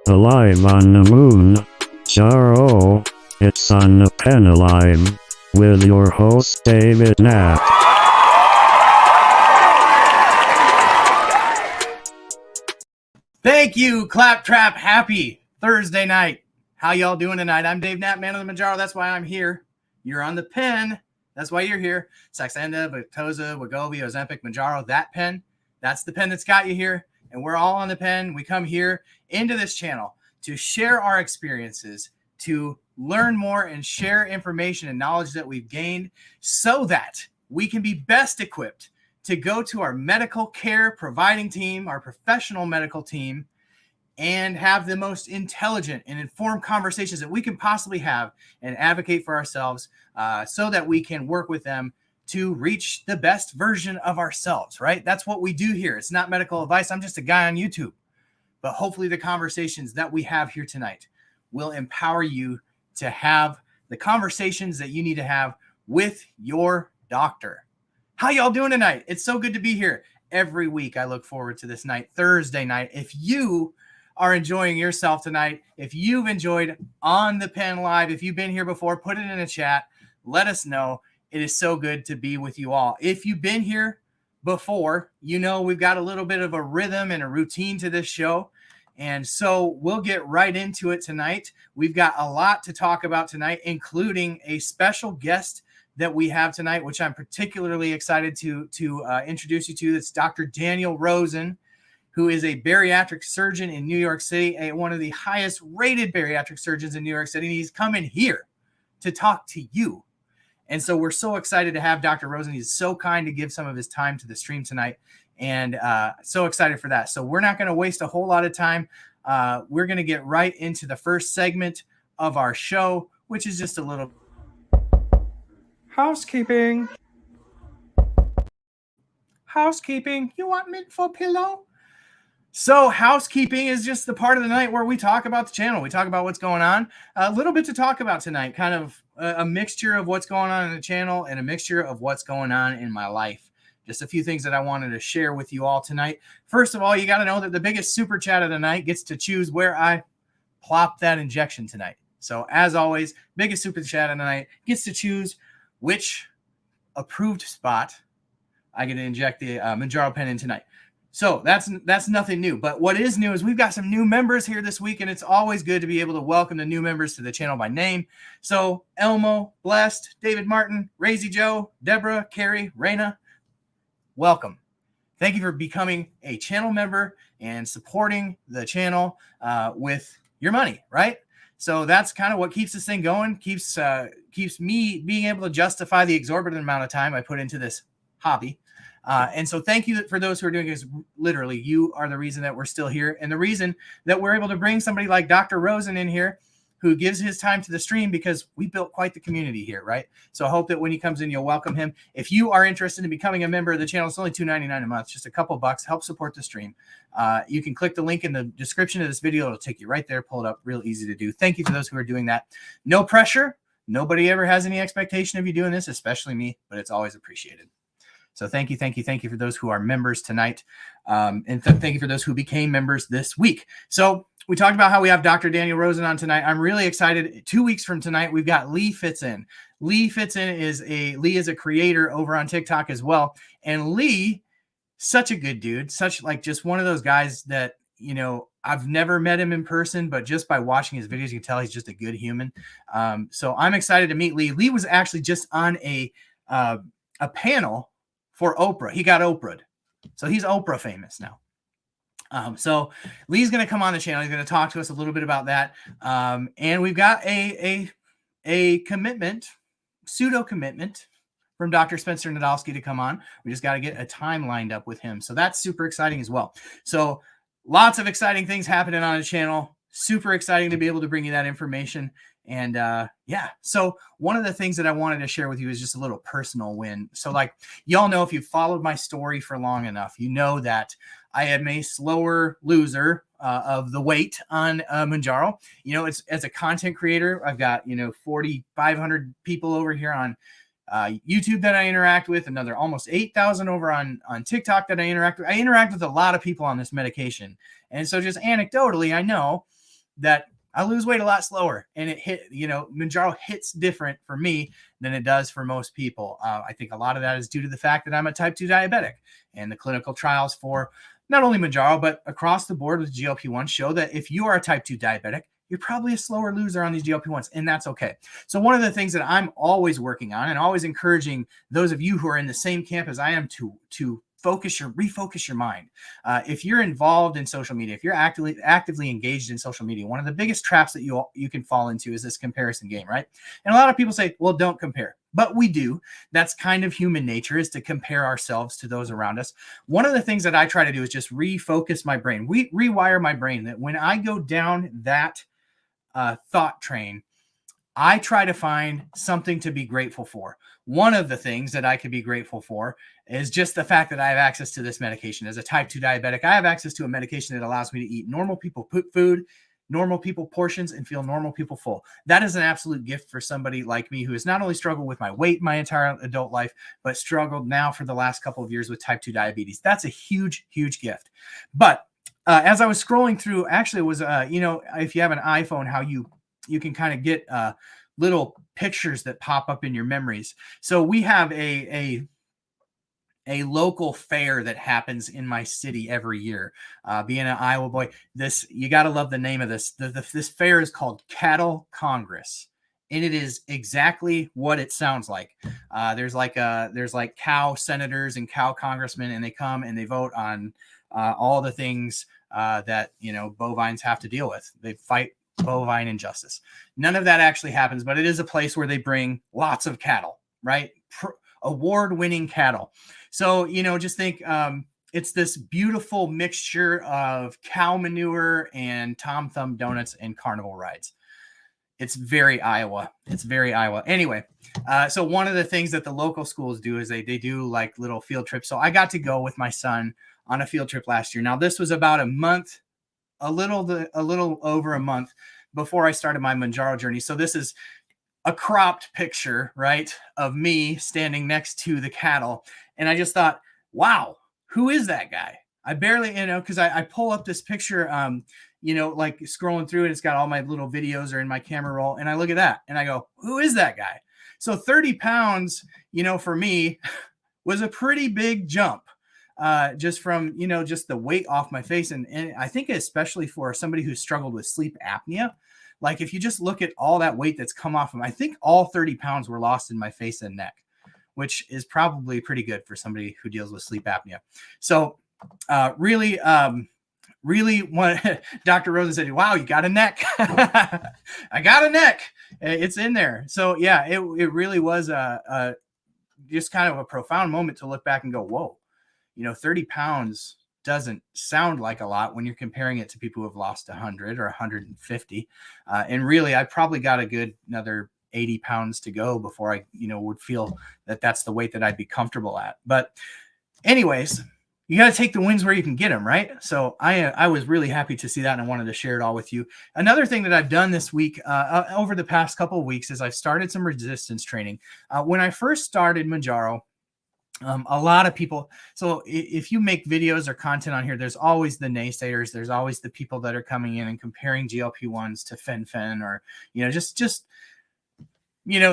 Alive on the moon. Manjaro. It's on the pen alive. With your host David Knapp. Thank you, Claptrap. Happy Thursday night. How y'all doing tonight? I'm Dave Knapp, man of the Manjaro. That's why I'm here. You're on the pen. That's why you're here. Saxenda, Victoza, Wegovy, Ozempic, Manjaro. That pen, that's the pen that's got you here. And we're all on the pen. We come here into this channel to share our experiences, to learn more and share information and knowledge that we've gained so that we can be best equipped to go to our medical care providing team, our professional medical team, and have the most intelligent and informed conversations that we can possibly have and advocate for ourselves so that we can work with them to reach the best version of ourselves, right? That's what we do here. It's not medical advice. I'm just a guy on YouTube. But hopefully the conversations that we have here tonight will empower you to have the conversations that you need to have with your doctor. How y'all doing tonight? It's so good to be here. Every week I look forward to this night, Thursday night. If you are enjoying yourself tonight, if you've enjoyed On the Pen Live, if you've been here before, put it in a chat. Let us know. It is so good to be with you all. If you've been here before, you know we've got a little bit of a rhythm and a routine to this show. And so we'll get right into it tonight. We've got a lot to talk about tonight, including a special guest that we have tonight, which I'm particularly excited to introduce you to. It's Dr. Daniel Rosen, who is a bariatric surgeon in New York City, one of the highest rated bariatric surgeons in New York City. And he's coming here to talk to you. And so we're so excited to have Dr. Rosen. He's so kind to give some of his time to the stream tonight. And so excited for that. So we're not going to waste a whole lot of time. We're going to get right into the first segment of our show, which is just a little housekeeping. Housekeeping. You want mint for pillow? So housekeeping is just the part of the night where we talk about the channel. We talk about what's going on. A little bit to talk about tonight, kind of a mixture of what's going on in the channel and a mixture of what's going on in my life. Just a few things that I wanted to share with you all tonight. First of all, you got to know that the biggest super chat of the night gets to choose where I plop that injection tonight. So as always, biggest super chat of the night gets to choose which approved spot I get to inject the Manjaro pen in tonight. So that's nothing new. But what is new is we've got some new members here this week, and it's always good to be able to welcome the new members to the channel by name. So Elmo, Blessed, David Martin, Razy Joe, Deborah, Carrie, Raina, welcome. Thank you for becoming a channel member and supporting the channel with your money, right? So that's kind of what keeps this thing going, keeps me being able to justify the exorbitant amount of time I put into this hobby. And so thank you for those who are doing this. Literally, you are the reason that we're still here and the reason that we're able to bring somebody like Dr. Rosen in here who gives his time to the stream, because we built quite the community here, right? So I hope that when he comes in, you'll welcome him. If you are interested in becoming a member of the channel, it's only $2.99 a month, just a couple bucks, help support the stream. You can click the link in the description of this video. It'll take you right there, pull it up, real easy to do. Thank you for those who are doing that. No pressure. Nobody ever has any expectation of you doing this, especially me, but it's always appreciated. So thank you for those who are members tonight. And thank you for those who became members this week. So we talked about how we have Dr. Daniel Rosen on tonight. I'm really excited. 2 weeks from tonight, we've got Lee Fitzen. Lee Fitzen is a creator over on TikTok as well. And Lee, such a good dude, just one of those guys that, you know, I've never met him in person, but just by watching his videos, you can tell he's just a good human. So I'm excited to meet Lee. Lee was actually just on a panel for Oprah. He got Oprah'd. So he's Oprah famous now. So Lee's going to come on the channel. He's going to talk to us a little bit about that. And we've got a commitment, pseudo commitment from Dr. Spencer Nadolski to come on. We just got to get a time lined up with him. So that's super exciting as well. So lots of exciting things happening on the channel. Super exciting to be able to bring you that information. And yeah, so one of the things that I wanted to share with you is just a little personal win. So like y'all know, if you've followed my story for long enough, you know that I am a slower loser of the weight on Manjaro. You know, it's as a content creator, I've got, 4,500 people over here on YouTube that I interact with, another almost 8,000 over on TikTok that I interact with. I interact with a lot of people on this medication. And so just anecdotally, I know that I lose weight a lot slower, and it hit, Mounjaro hits different for me than it does for most people. I think a lot of that is due to the fact that I'm a type 2 diabetic, and the clinical trials for not only Manjaro, but across the board with GLP-1 show that if you are a type 2 diabetic, you're probably a slower loser on these GLP-1s, and that's okay. So one of the things that I'm always working on and always encouraging those of you who are in the same camp as I am to refocus your mind. If you're involved in social media, if you're actively engaged in social media, one of the biggest traps that you can fall into is this comparison game, right? And a lot of people say, well, don't compare. But we do. That's kind of human nature, is to compare ourselves to those around us. One of the things that I try to do is just refocus my brain, rewire my brain, that when I go down that thought train, I try to find something to be grateful for. One of the things that I could be grateful for is just the fact that I have access to this medication. As a type 2 diabetic, I have access to a medication that allows me to eat normal people food, normal people portions, and feel normal people full. That is an absolute gift for somebody like me who has not only struggled with my weight my entire adult life, but struggled now for the last couple of years with type 2 diabetes. That's a huge, huge gift. But as I was scrolling through, actually it was, if you have an iPhone, how you can kind of get little pictures that pop up in your memories. So we have a local fair that happens in my city every year. Being an Iowa boy, you got to love the name of this. This fair is called Cattle Congress, and it is exactly what it sounds like. There's like cow senators and cow congressmen, and they come and they vote on all the things that bovines have to deal with. They fight bovine injustice. None of that actually happens, but it is a place where they bring lots of cattle, right? Award-winning cattle. So, just think it's this beautiful mixture of cow manure and Tom Thumb donuts and carnival rides. It's very Iowa. Anyway, so one of the things that the local schools do is they do like little field trips. So I got to go with my son on a field trip last year. Now, this was about a month, a little over a month before I started my Manjaro journey. So this is a cropped picture, right, of me standing next to the cattle. And I just thought, wow, who is that guy? I barely, because I pull up this picture, like scrolling through, and it's got all my little videos are in my camera roll. And I look at that and I go, who is that guy? So 30 pounds, for me was a pretty big jump. Just from, just the weight off my face. And I think especially for somebody who's struggled with sleep apnea, like if you just look at all that weight that's come off of, I think all 30 pounds were lost in my face and neck, which is probably pretty good for somebody who deals with sleep apnea. So really want Dr. Rosen said, wow, you got a neck. I got a neck. It's in there. So yeah, it really was just kind of a profound moment to look back and go, whoa. 30 pounds doesn't sound like a lot when you're comparing it to people who have lost 100 or 150. And really, I probably got a good another 80 pounds to go before I, would feel that that's the weight that I'd be comfortable at. But anyways, you got to take the wins where you can get them, right? So I was really happy to see that, and I wanted to share it all with you. Another thing that I've done this week, over the past couple of weeks, is I've started some resistance training. When I first started Manjaro, a lot of people, so if you make videos or content on here, there's always the naysayers. There's always the people that are coming in and comparing GLP-1s to fen-phen, or, just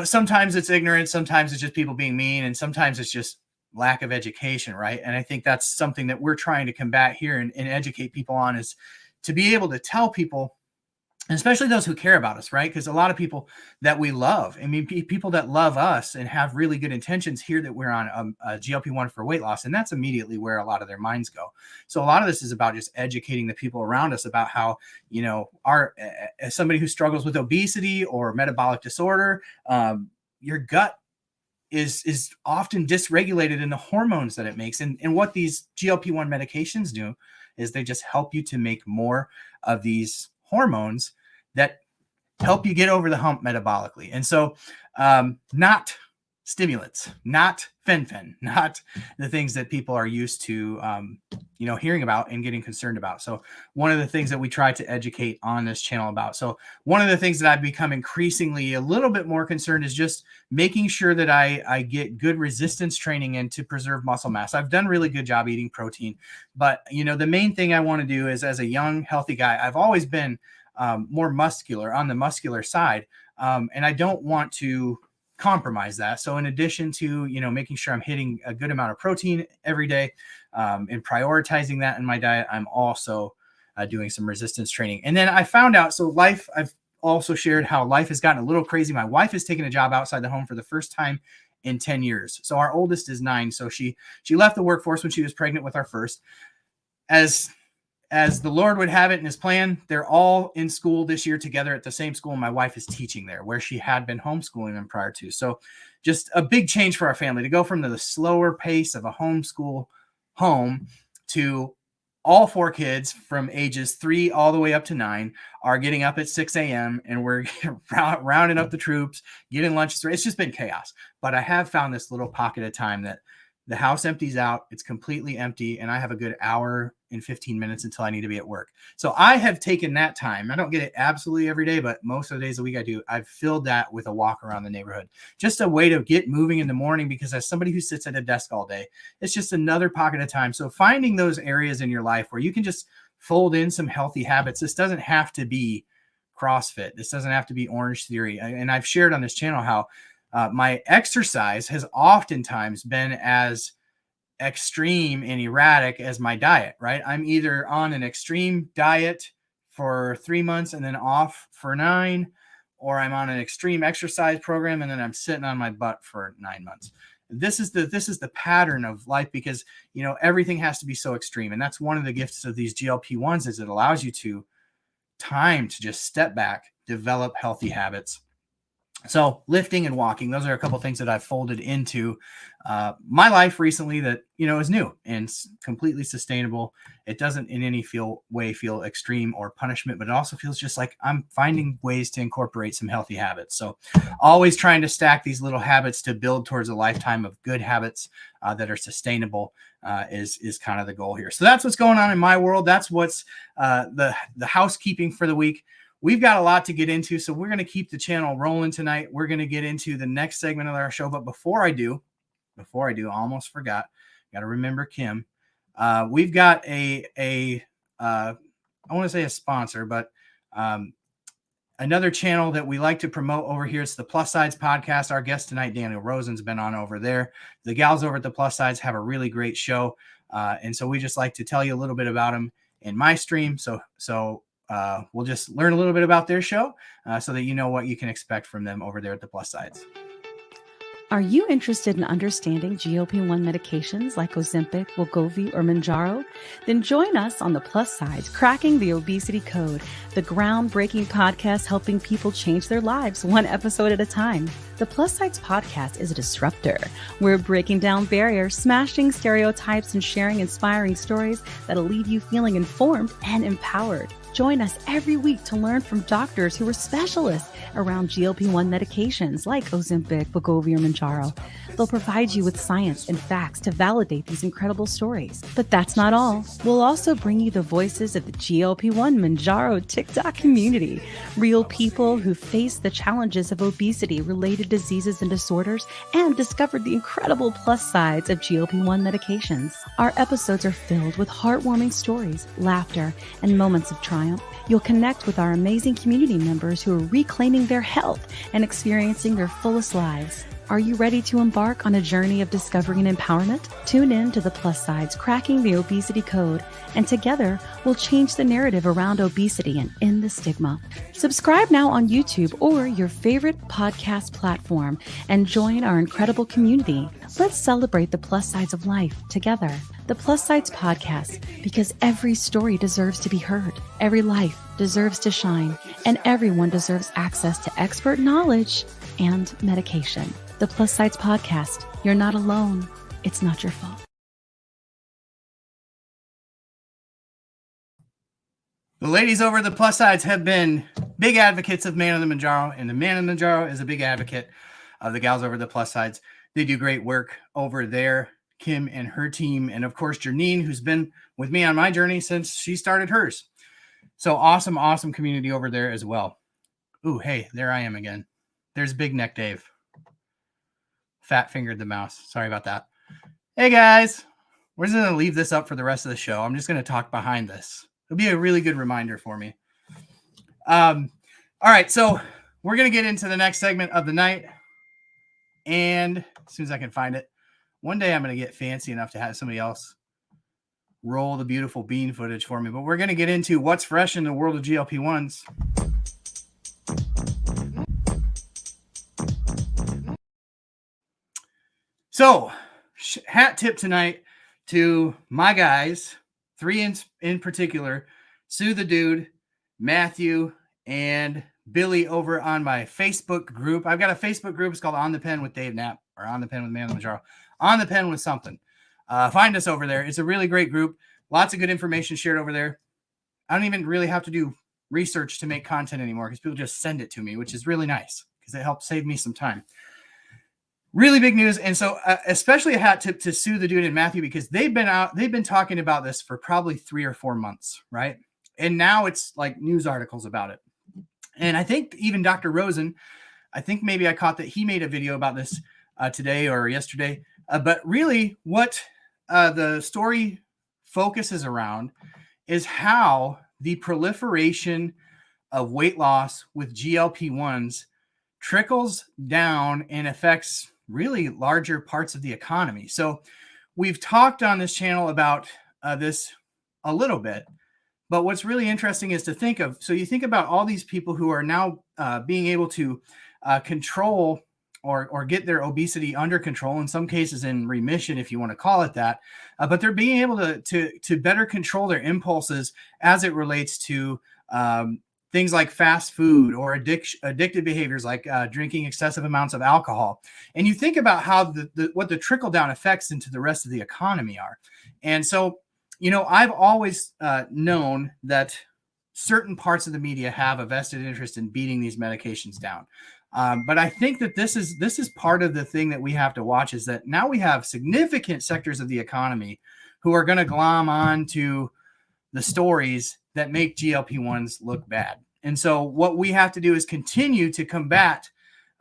sometimes it's ignorance, sometimes it's just people being mean, and sometimes it's just lack of education, right? And I think that's something that we're trying to combat here and educate people on, is to be able to tell people, especially those who care about us, right? Because a lot of people that we love, people that love us and have really good intentions, hear that we're on a GLP-1 for weight loss, and that's immediately where a lot of their minds go. So a lot of this is about just educating the people around us about how, as somebody who struggles with obesity or metabolic disorder, your gut is often dysregulated in the hormones that it makes. And what these GLP-1 medications do is they just help you to make more of these hormones that help you get over the hump metabolically. And so not stimulants, not fen-phen, not the things that people are used to, hearing about and getting concerned about. So one of the things that we try to educate on this channel about. So one of the things that I've become increasingly a little bit more concerned is just making sure that I get good resistance training in to preserve muscle mass. I've done a really good job eating protein, but the main thing I want to do is, as a young, healthy guy, I've always been more muscular, on the muscular side. And I don't want to compromise that. So in addition to, making sure I'm hitting a good amount of protein every day, and prioritizing that in my diet, I'm also doing some resistance training. And then I found out, I've also shared how life has gotten a little crazy. My wife has taken a job outside the home for the first time in 10 years. So our oldest is 9. So she left the workforce when she was pregnant with our first. As the Lord would have it in his plan, they're all in school this year together at the same school. My wife is teaching there, where she had been homeschooling them prior to. So just a big change for our family to go from the slower pace of a homeschool home to all 4 kids from ages 3 all the way up to 9 are getting up at 6 a.m. and we're rounding up the troops, getting lunch. It's just been chaos. But I have found this little pocket of time that the house empties out. It's completely empty. And I have a good hour and 15 minutes until I need to be at work. So I have taken that time. I don't get it absolutely every day, but most of the days a week I do. I've filled that with a walk around the neighborhood. Just a way to get moving in the morning, because as somebody who sits at a desk all day, it's just another pocket of time. So finding those areas in your life where you can just fold in some healthy habits. This doesn't have to be CrossFit. This doesn't have to be Orange Theory. And I've shared on this channel how my exercise has oftentimes been as extreme and erratic as my diet, right? I'm either on an extreme diet for 3 months and then off for 9, or I'm on an extreme exercise program and then I'm sitting on my butt for 9 months. This is the pattern of life, because everything has to be so extreme. And that's one of the gifts of these GLP-1s, is it allows you to just step back, develop healthy habits. So lifting and walking, those are a couple of things that I've folded into my life recently that, is new and completely sustainable. It doesn't in any way feel extreme or punishment, but it also feels just like I'm finding ways to incorporate some healthy habits. So always trying to stack these little habits to build towards a lifetime of good habits that are sustainable is kind of the goal here. So that's what's going on in my world. That's what's the housekeeping for the week. We've got a lot to get into, so we're going to keep the channel rolling tonight. We're going to get into the next segment of our show. But before I do, I almost forgot. Got to remember Kim. We've got I want to say a sponsor, but another channel that we like to promote over here. It's the Plus Sides Podcast. Our guest tonight, Daniel Rosen's been on over there. The gals over at the Plus Sides have a really great show, and so we just like to tell you a little bit about them in my stream. So we'll just learn a little bit about their show so that you know what you can expect from them over there at the Plus Sides. Are you interested in understanding GLP-1 medications like Ozempic, Wegovy, or Manjaro? Then join us on the Plus Sides, Cracking the Obesity Code, the groundbreaking podcast helping people change their lives one episode at a time. The Plus Sides podcast is a disruptor. We're breaking down barriers, smashing stereotypes, and sharing inspiring stories that'll leave you feeling informed and empowered. Join us every week to learn from doctors who are specialists around GLP-1 medications like Ozempic, Wegovy, or Manjaro. They'll provide you with science and facts to validate these incredible stories. But that's not all. We'll also bring you the voices of the GLP-1 Manjaro TikTok community, real people who face the challenges of obesity-related diseases and disorders and discovered the incredible plus sides of GLP-1 medications. Our episodes are filled with heartwarming stories, laughter, and moments of triumph. You'll connect with our amazing community members who are reclaiming their health and experiencing their fullest lives. Are you ready to embark on a journey of discovery and empowerment? Tune in to the Plus Sides, Cracking the Obesity Code, and together we'll change the narrative around obesity and end the stigma. Subscribe now on YouTube or your favorite podcast platform and join our incredible community. Let's celebrate the plus sides of life together. The Plus Sides Podcast, because every story deserves to be heard, every life deserves to shine, and everyone deserves access to expert knowledge and medication. The Plus Sides Podcast. You're not alone. It's not your fault. The ladies over at the Plus Sides have been big advocates of Man of the Manjaro, and the Man of the Manjaro is a big advocate of the gals over at the Plus Sides. They do great work over there, Kim and her team. And of course, Janine, who's been with me on my journey since she started hers. So awesome, awesome community over there as well. Ooh, hey, there I am again. There's Big Neck Dave. Fat fingered the mouse. Sorry about that. Hey guys, we're just going to leave this up for the rest of the show. I'm just going to talk behind this. It'll be a really good reminder for me. All right, so we're going to get into the next segment of the night. And as soon as I can find it, one day I'm going to get fancy enough to have somebody else roll the beautiful bean footage for me. But we're going to get into what's fresh in the world of GLP-1s. So, hat tip tonight to my guys, 3 in particular, Sue the Dude, Matthew, and Billy over on my Facebook group. I've got a Facebook group. It's called On the Pen with Dave Knapp, or On the Pen with Manjaro. On the Pen with something. Find us over there. It's a really great group. Lots of good information shared over there. I don't even really have to do research to make content anymore because people just send it to me, which is really nice because it helps save me some time. Really big news. And so especially a hat tip to Sue the Dude and Matthew, because they've been talking about this for probably 3 or 4 months, right? And now it's like news articles about it. And I think even Dr. Rosen, I think maybe I caught that he made a video about this today or yesterday. But really what the story focuses around is how the proliferation of weight loss with GLP-1s trickles down and affects really larger parts of the economy. So we've talked on this channel about this a little bit, but what's really interesting is to think of, so you think about all these people who are now being able to control or get their obesity under control, in some cases in remission, if you want to call it that, but they're being able to better control their impulses as it relates to things like fast food or addictive behaviors like drinking excessive amounts of alcohol. And you think about how what the trickle down effects into the rest of the economy are. And so, you know, I've always known that certain parts of the media have a vested interest in beating these medications down. But I think that this is part of the thing that we have to watch, is that now we have significant sectors of the economy who are going to glom on to the stories that make GLP-1s look bad. And so what we have to do is continue to combat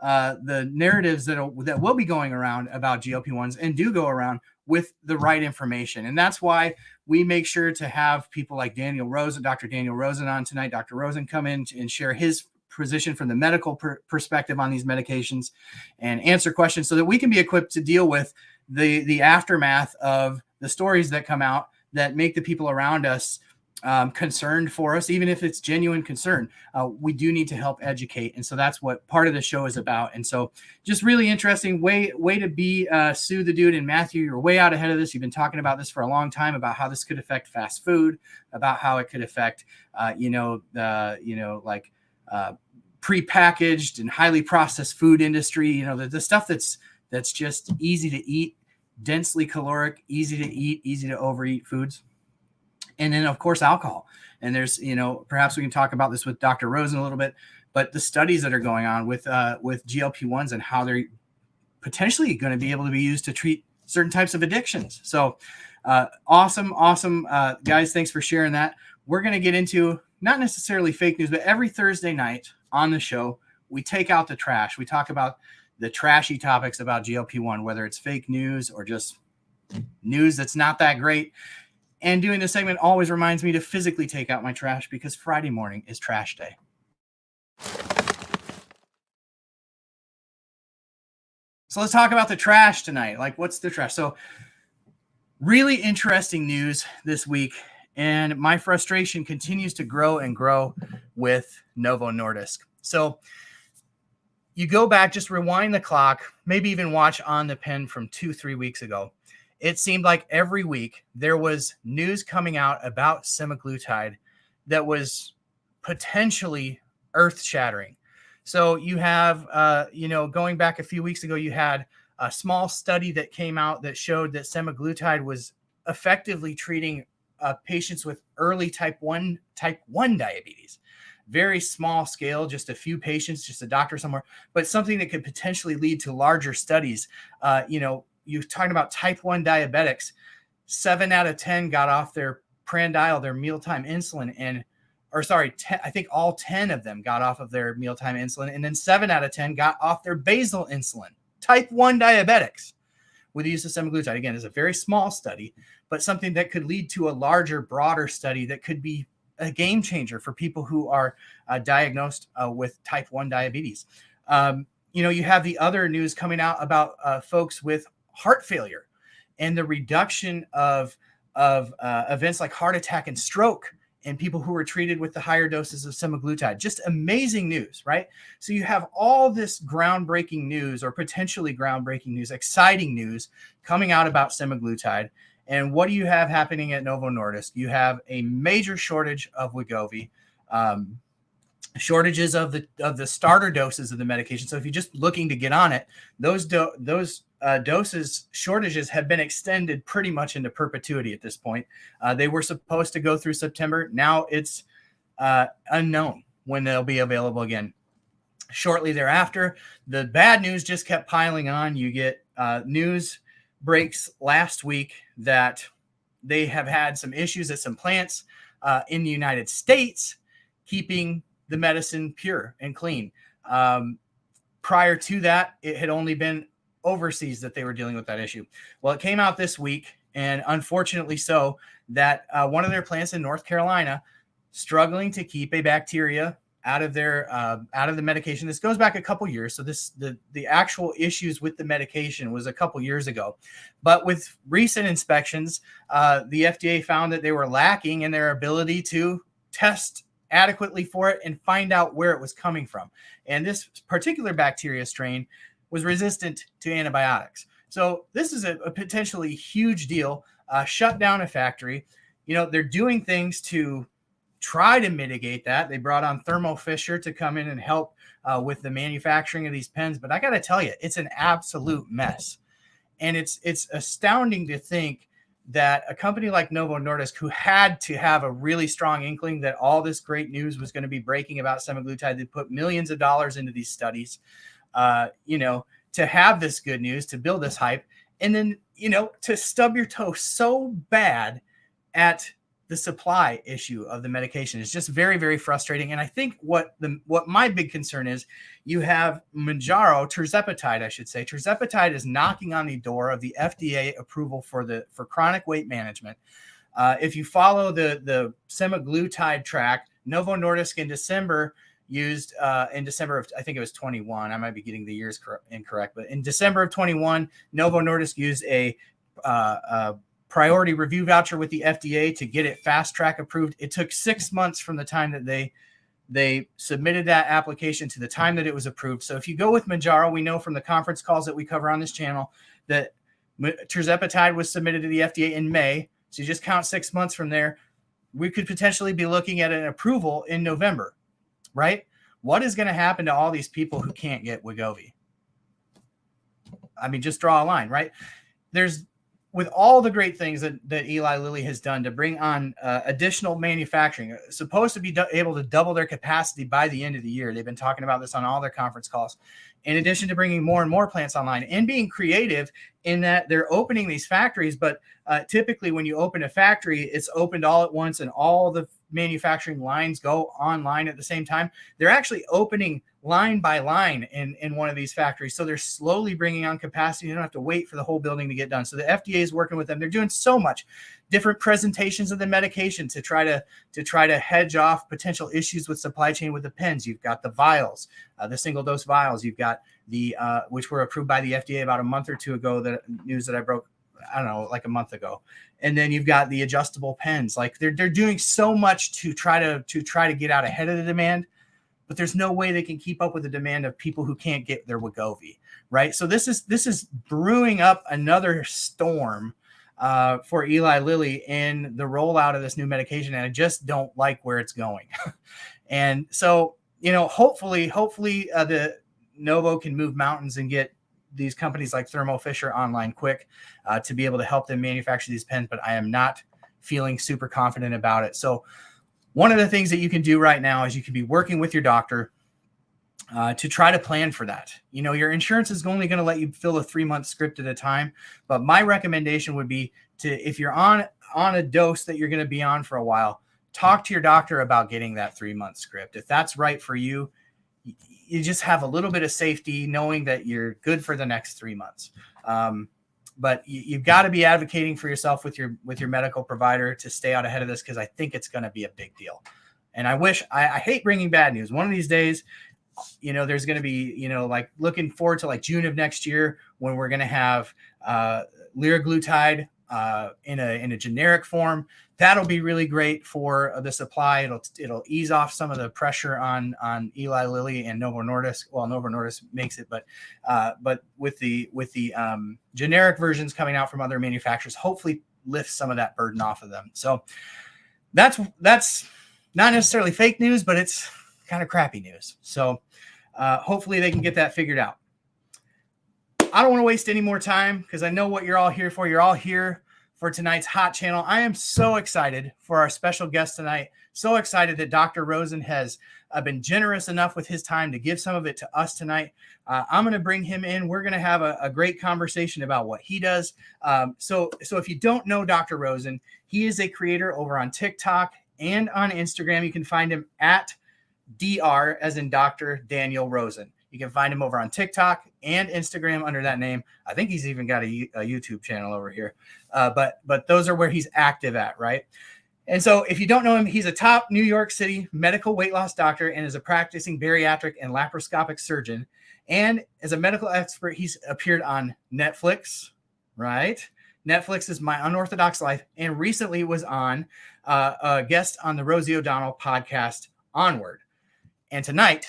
the narratives that will be going around about GLP-1s and do go around with the right information. And that's why we make sure to have people like Dr. Daniel Rosen on tonight. Dr. Rosen come in and share his position from the medical perspective on these medications and answer questions so that we can be equipped to deal with the aftermath of the stories that come out that make the people around us concerned for us, even if it's genuine concern. We do need to help educate. And so that's what part of the show is about. And so just really interesting way to be Sue the Dude and Matthew. You're way out ahead of this. You've been talking about this for a long time, about how this could affect fast food, about how it could affect, prepackaged and highly processed food industry, you know, the stuff that's just easy to eat, densely caloric, easy to eat, easy to overeat foods. And then, of course, alcohol. And there's, you know, perhaps we can talk about this with Dr. Rosen a little bit, but the studies that are going on with GLP-1s and how they're potentially going to be able to be used to treat certain types of addictions. So awesome. Guys, thanks for sharing that. We're going to get into not necessarily fake news, but every Thursday night on the show, we take out the trash. We talk about the trashy topics about GLP-1, whether it's fake news or just news that's not that great. And doing this segment always reminds me to physically take out my trash because Friday morning is trash day. So let's talk about the trash tonight. Like, what's the trash? So really interesting news this week. And my frustration continues to grow and grow with Novo Nordisk. So you go back, just rewind the clock, maybe even watch On the Pen from 2-3 weeks ago. It seemed like every week there was news coming out about semaglutide that was potentially earth-shattering. So you have, going back a few weeks ago, you had a small study that came out that showed that semaglutide was effectively treating patients with early type 1 diabetes. very small scale, just a few patients, just a doctor somewhere, but something that could potentially lead to larger studies. You're talking about type 1 diabetics. 7 out of 10 got off their Prandial, their mealtime insulin, I think all 10 of them got off of their mealtime insulin, and then 7 out of 10 got off their basal insulin. Type 1 diabetics with the use of semaglutide. Again, it's a very small study, but something that could lead to a larger, broader study that could be a game changer for people who are diagnosed with type 1 diabetes. You have the other news coming out about folks with heart failure and the reduction of events like heart attack and stroke in people who were treated with the higher doses of semaglutide. Just amazing news, right? So you have all this groundbreaking news, or potentially groundbreaking news, exciting news coming out about semaglutide. And what do you have happening at Novo Nordisk? You have a major shortage of Wegovy, shortages of the starter doses of the medication. So if you're just looking to get on it, those doses shortages have been extended pretty much into perpetuity at this point. They were supposed to go through September. Now it's unknown when they'll be available again. Shortly thereafter, the bad news just kept piling on. You get news breaks last week that they have had some issues at some plants in the United States keeping the medicine pure and clean. Prior to that, it had only been overseas that they were dealing with that issue. Well, it came out this week, and unfortunately so, that one of their plants in North Carolina struggling to keep a bacteria out of the medication. This goes back a couple years. So the actual issues with the medication was a couple years ago, but with recent inspections, the FDA found that they were lacking in their ability to test adequately for it and find out where it was coming from. And this particular bacteria strain was resistant to antibiotics. So this is a potentially huge deal. Shut down a factory. They're doing things to try to mitigate that. They brought on Thermo Fisher to come in and help with the manufacturing of these pens. But I got to tell you, it's an absolute mess. And it's astounding to think that a company like Novo Nordisk, who had to have a really strong inkling that all this great news was going to be breaking about semaglutide, they put millions of dollars into these studies, to have this good news, to build this hype, and then, to stub your toe so bad at the supply issue of the medication is just very, very frustrating. And I think what my big concern is, you have Manjaro, Tirzepatide, I should say. Tirzepatide is knocking on the door of the FDA approval for chronic weight management. If you follow the semaglutide track, Novo Nordisk in December used in December of, I think it was 21. I might be getting the years incorrect, but in December of 21, Novo Nordisk used a priority review voucher with the FDA to get it fast track approved. It took 6 months from the time that they submitted that application to the time that it was approved. So if you go with Manjaro, we know from the conference calls that we cover on this channel that Tirzepatide was submitted to the FDA in May. So you just count 6 months from there. We could potentially be looking at an approval in November, right? What is going to happen to all these people who can't get Wegovy? I mean, just draw a line, right? With all the great things that Eli Lilly has done to bring on additional manufacturing, supposed to be able to double their capacity by the end of the year. They've been talking about this on all their conference calls. In addition to bringing more and more plants online and being creative in that they're opening these factories, but typically when you open a factory, it's opened all at once and all the manufacturing lines go online at the same time. They're actually opening line by line in one of these factories. So they're slowly bringing on capacity. You don't have to wait for the whole building to get done. So the FDA is working with them. They're doing so much different presentations of the medication to try to hedge off potential issues with supply chain with the pens. You've got the vials, the single dose vials. You've got the which were approved by the FDA about a month or two ago, the news that I broke, I don't know, like a month ago. And then you've got the adjustable pens. Like they're doing so much to try to get out ahead of the demand, but there's no way they can keep up with the demand of people who can't get their Wegovy, right? So this is brewing up another storm for Eli Lilly in the rollout of this new medication, and I just don't like where it's going. And so, hopefully the Novo can move mountains and get these companies like Thermo Fisher online quick to be able to help them manufacture these pens, but I am not feeling super confident about it. So one of the things that you can do right now is you can be working with your doctor to try to plan for that. You know, your insurance is only going to let you fill a 3-month script at a time. But my recommendation would be to, if you're on a dose that you're going to be on for a while, talk to your doctor about getting that 3-month script. If that's right for you, you just have a little bit of safety knowing that you're good for the next 3 months. But you've got to be advocating for yourself with your medical provider to stay out ahead of this, because I think it's going to be a big deal. And I hate bringing bad news. One of these days, you know, there's going to be, you know, like looking forward to like June of next year when we're going to have liraglutide in a generic form. That'll be really great for the supply. It'll ease off some of the pressure on Eli Lilly and Novo Nordisk. Well, Novo Nordisk makes it, but with the generic versions coming out from other manufacturers, hopefully lift some of that burden off of them. So that's not necessarily fake news, but it's kind of crappy news. So hopefully they can get that figured out. I don't want to waste any more time because I know what you're all here for. You're all here for tonight's Hot Channel. I am so excited for our special guest tonight. So excited that Dr. Rosen has been generous enough with his time to give some of it to us tonight. I'm going to bring him in. We're going to have a great conversation about what he does. So if you don't know Dr. Rosen, he is a creator over on TikTok and on Instagram. You can find him at Dr. as in Dr. Daniel Rosen. You can find him over on TikTok and Instagram under that name. I think he's even got a YouTube channel over here. But those are where he's active at, right? And so if you don't know him, he's a top New York City medical weight loss doctor and is a practicing bariatric and laparoscopic surgeon. And as a medical expert, he's appeared on Netflix, right? Netflix is My Unorthodox Life, and recently was on a guest on the Rosie O'Donnell podcast, Onward. And tonight,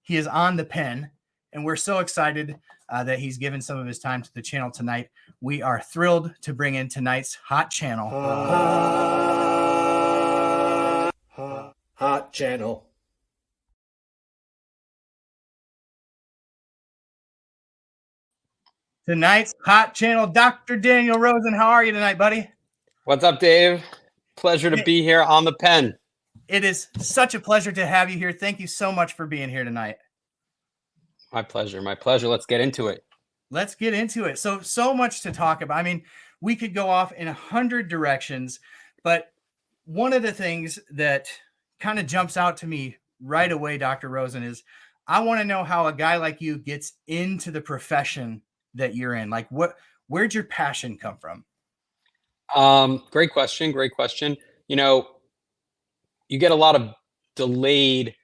he is on the pen, and we're so excited that he's given some of his time to the channel tonight. We are thrilled to bring in tonight's Hot Channel. Hot Channel. Tonight's Hot Channel, Dr. Daniel Rosen. How are you tonight, buddy? What's up, Dave? Pleasure to be here on the pen. It is such a pleasure to have you here. Thank you so much for being here tonight. My pleasure. My pleasure. Let's get into it. Let's get into it. So much to talk about. I mean, we could go off in 100 directions, but one of the things that kind of jumps out to me right away, Dr. Rosen, is I want to know how a guy like you gets into the profession that you're in. Like, where'd your passion come from? Great question. Great question. You know, you get a lot of delayed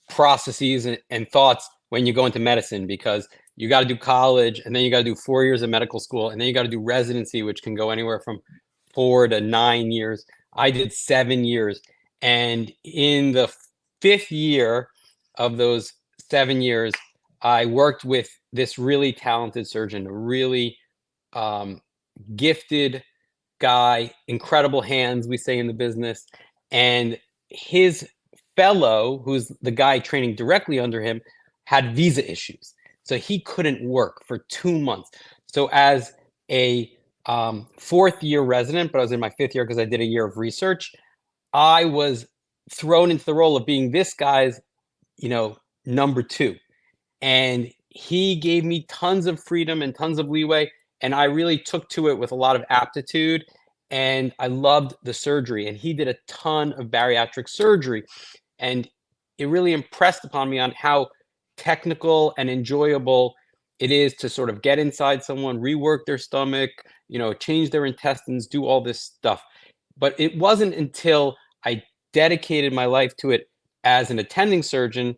processes and thoughts when you go into medicine, because you got to do college, and then you got to do 4 years of medical school, and then you got to do residency, which can go anywhere from 4 to 9 years. I did 7 years. And in the 5th year of those 7 years, I worked with this really talented surgeon, a really gifted guy, incredible hands, we say in the business. And his fellow, who's the guy training directly under him, had visa issues. So he couldn't work for 2 months. So as a 4th year resident, but I was in my 5th year because I did a year of research, I was thrown into the role of being this guy's, number 2. And he gave me tons of freedom and tons of leeway. And I really took to it with a lot of aptitude. And I loved the surgery. And he did a ton of bariatric surgery. And it really impressed upon me on how technical and enjoyable it is to sort of get inside someone, rework their stomach, change their intestines, do all this stuff. But it wasn't until I dedicated my life to it as an attending surgeon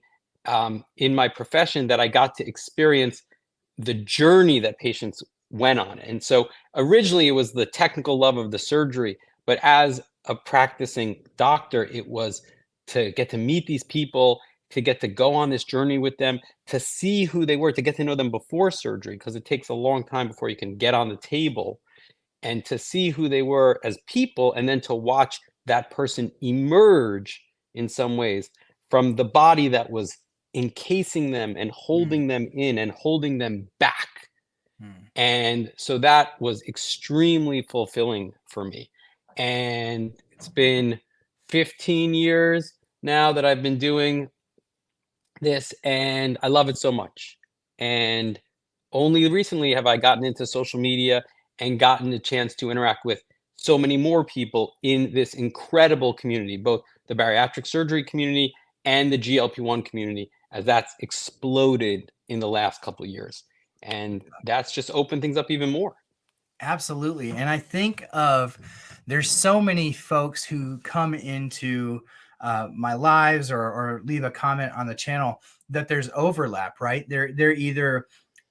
in my profession that I got to experience the journey that patients went on. And so originally it was the technical love of the surgery, but as a practicing doctor, it was to get to meet these people, to get to go on this journey with them, to see who they were, to get to know them before surgery, because it takes a long time before you can get on the table, and to see who they were as people, and then to watch that person emerge in some ways from the body that was encasing them and holding them in and holding them back. And so that was extremely fulfilling for me. And it's been 15 years now that I've been doing this, and I love it so much. And only recently have I gotten into social media and gotten a chance to interact with so many more people in this incredible community, both the bariatric surgery community and the GLP-1 community, as that's exploded in the last couple of years. And that's just opened things up even more. Absolutely. And I think there's so many folks who come into my lives or leave a comment on the channel that there's overlap, right? They're either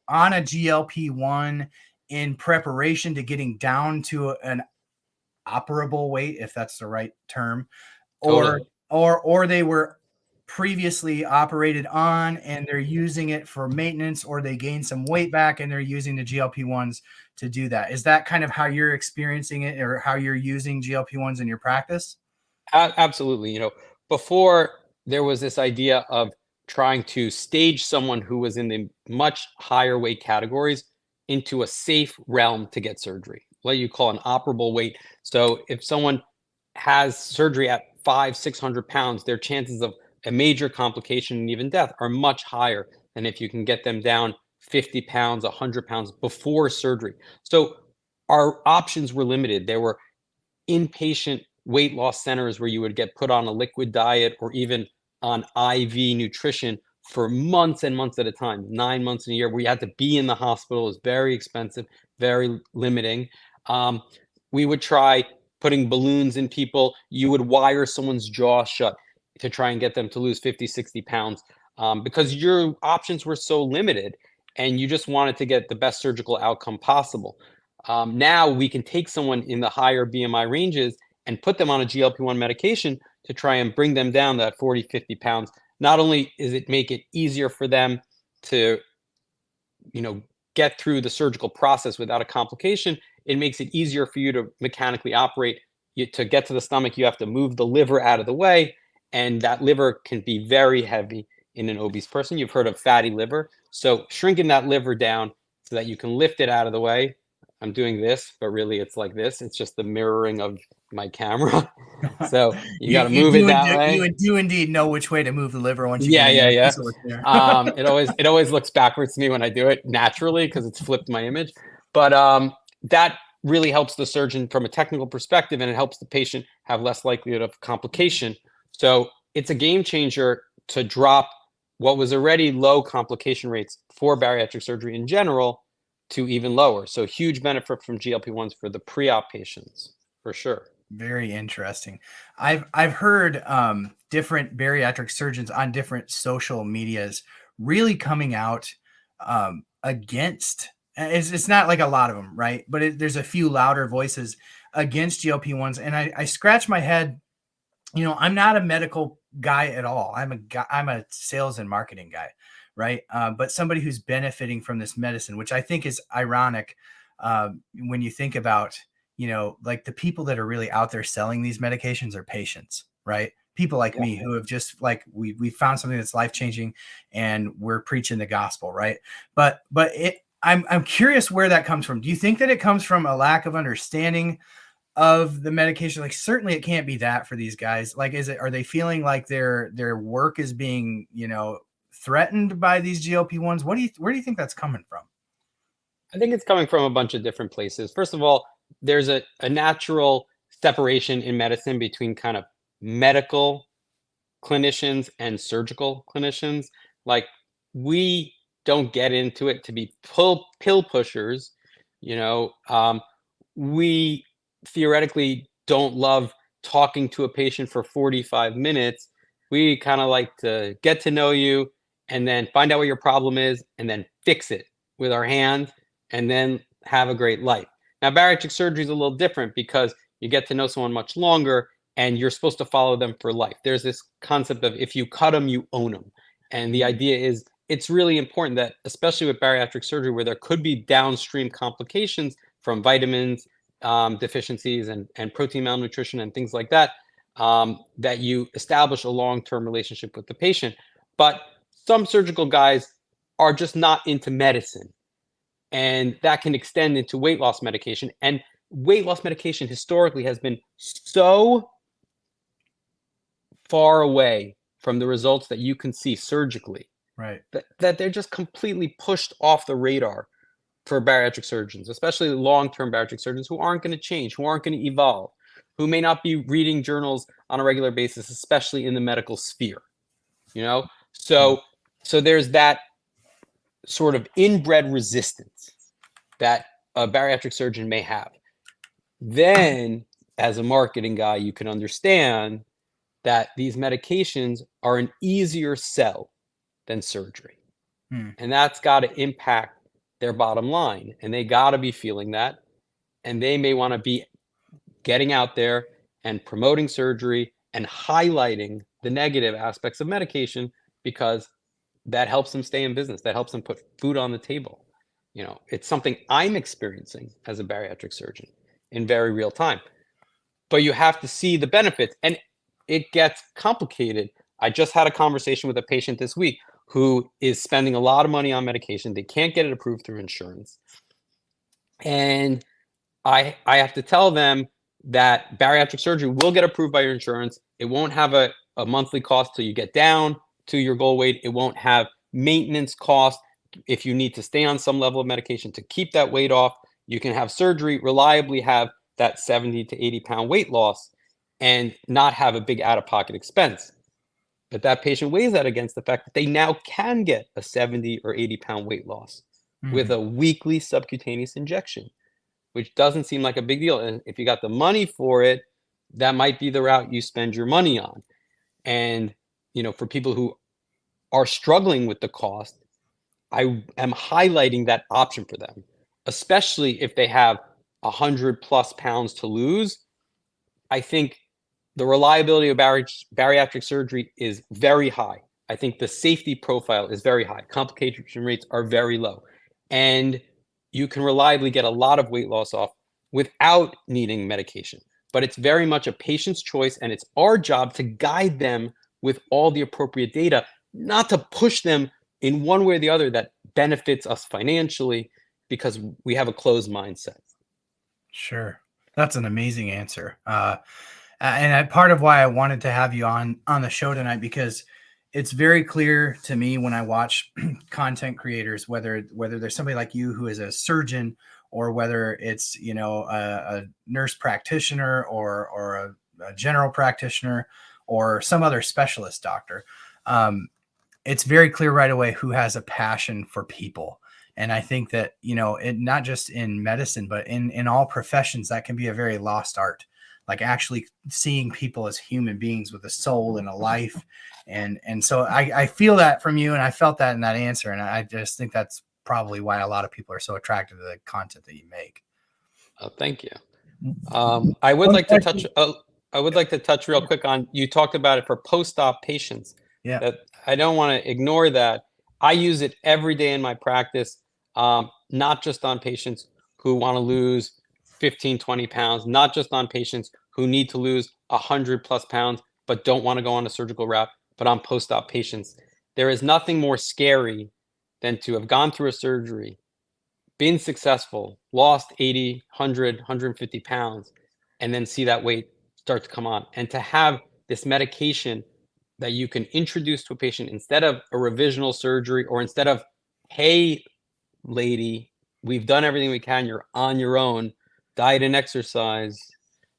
on a GLP-1 in preparation to getting down to an operable weight, if that's the right term, or Totally. or they were previously operated on and they're using it for maintenance, or they gained some weight back and they're using the GLP-1s to do that. Is that kind of how you're experiencing it, or how you're using GLP-1s in your practice? Absolutely. Before there was this idea of trying to stage someone who was in the much higher weight categories into a safe realm to get surgery, what you call an operable weight. So if someone has surgery at 500-600 pounds, their chances of a major complication and even death are much higher than if you can get them down 50 pounds, 100 pounds before surgery. So our options were limited. There were inpatient weight loss centers where you would get put on a liquid diet or even on IV nutrition for months and months at a time, 9 months in a year, where you had to be in the hospital. It was very expensive, very limiting. We would try putting balloons in people. You would wire someone's jaw shut to try and get them to lose 50, 60 pounds because your options were so limited and you just wanted to get the best surgical outcome possible. Now we can take someone in the higher BMI ranges and put them on a GLP-1 medication to try and bring them down that 40, 50 pounds. Not only is it make it easier for them to, get through the surgical process without a complication, it makes it easier for you to mechanically operate. To get to the stomach, you have to move the liver out of the way, and that liver can be very heavy in an obese person. You've heard of fatty liver. So shrinking that liver down so that you can lift it out of the way. I'm doing this, but really it's like this. It's just the mirroring of my camera. So you got to move it that way. You do indeed know which way to move the liver once you Yeah. there. It always looks backwards to me when I do it naturally because it's flipped my image. But that really helps the surgeon from a technical perspective, and it helps the patient have less likelihood of complication. So it's a game changer to drop what was already low complication rates for bariatric surgery in general to even lower. So huge benefit from GLP-1s for the pre-op patients, for sure. Very interesting. I've heard different bariatric surgeons on different social medias really coming out against. It's not like a lot of them, right? But there's a few louder voices against GLP-1s, and I scratch my head. I'm not a medical guy at all. I'm a sales and marketing guy, right? But somebody who's benefiting from this medicine, which I think is ironic when you think about, like the people that are really out there selling these medications are patients, right? People like me who have just we found something that's life-changing and we're preaching the gospel, right? But I'm curious where that comes from. Do you think that it comes from a lack of understanding of the medication? Like, certainly it can't be that for these guys. Like, are they feeling like their work is being, threatened by these GLP-1s? Where do you think that's coming from? I think it's coming from a bunch of different places. First of all, there's a natural separation in medicine between kind of medical clinicians and surgical clinicians. Like, we don't get into it to be pill pushers. We theoretically don't love talking to a patient for 45 minutes. We kind of like to get to know you and then find out what your problem is and then fix it with our hands and then have a great life. Now, bariatric surgery is a little different because you get to know someone much longer and you're supposed to follow them for life. There's this concept of if you cut them, you own them. And the idea is it's really important that, especially with bariatric surgery, where there could be downstream complications from vitamins, deficiencies and protein malnutrition and things like that, that you establish a long-term relationship with the patient. But some surgical guys are just not into medicine, and that can extend into weight loss medication. And weight loss medication historically has been so far away from the results that you can see surgically, Right. that they're just completely pushed off the radar for bariatric surgeons, especially long-term bariatric surgeons who aren't going to change, who aren't going to evolve, who may not be reading journals on a regular basis, especially in the medical sphere, you know? So there's that sort of inbred resistance that a bariatric surgeon may have. Then, as a marketing guy, you can understand that these medications are an easier sell than surgery. And that's got to impact their bottom line. And they got to be feeling that. And they may want to be getting out there and promoting surgery and highlighting the negative aspects of medication, because that helps them stay in business. That helps them put food on the table. You know, it's something I'm experiencing as a bariatric surgeon in very real time. But you have to see the benefits, and it gets complicated. I just had a conversation with a patient this week who is spending a lot of money on medication. They can't get it approved through insurance. And I have to tell them that bariatric surgery will get approved by your insurance. It won't have a monthly cost till you get down to your goal weight. It won't have maintenance cost if you need to stay on some level of medication to keep that weight off. You can have surgery, reliably have that 70 to 80 pound weight loss, and not have a big out-of-pocket expense. But that patient weighs that against the fact that they now can get a 70 or 80 pound weight loss with a weekly subcutaneous injection, which doesn't seem like a big deal. And if you got the money for it, that might be the route you spend your money on. And, you know, for people who are struggling with the cost, I am highlighting that option for them, especially if they have 100 plus pounds to lose. I think the reliability of bariatric surgery is very high. I think the safety profile is very high. Complication rates are very low. And you can reliably get a lot of weight loss off without needing medication. But it's very much a patient's choice, and it's our job to guide them with all the appropriate data, not to push them in one way or the other that benefits us financially, because we have a closed mindset. Sure. That's an amazing answer. And part of why I wanted to have you on the show tonight, because it's very clear to me when I watch content creators, whether there's somebody like you who is a surgeon, or whether it's, you know, a nurse practitioner or a general practitioner or some other specialist doctor. It's very clear right away who has a passion for people. And I think that, you know, it not just in medicine, but in all professions, that can be a very lost art. Like actually seeing people as human beings with a soul and a life. And so I feel that from you, and I felt that in that answer. And I just think that's probably why a lot of people are so attracted to the content that you make. Oh, thank you. I would like to touch real quick on, you talked about it for post-op patients. Yeah. That I don't want to ignore that. I use it every day in my practice, not just on patients who want to lose 15, 20 pounds, not just on patients who need to lose 100 plus pounds, but don't want to go on a surgical route, but on post-op patients. There is nothing more scary than to have gone through a surgery, been successful, lost 80, 100, 150 pounds, and then see that weight start to come on. And to have this medication that you can introduce to a patient instead of a revisional surgery, or instead of, hey, lady, we've done everything we can, you're on your own, diet and exercise,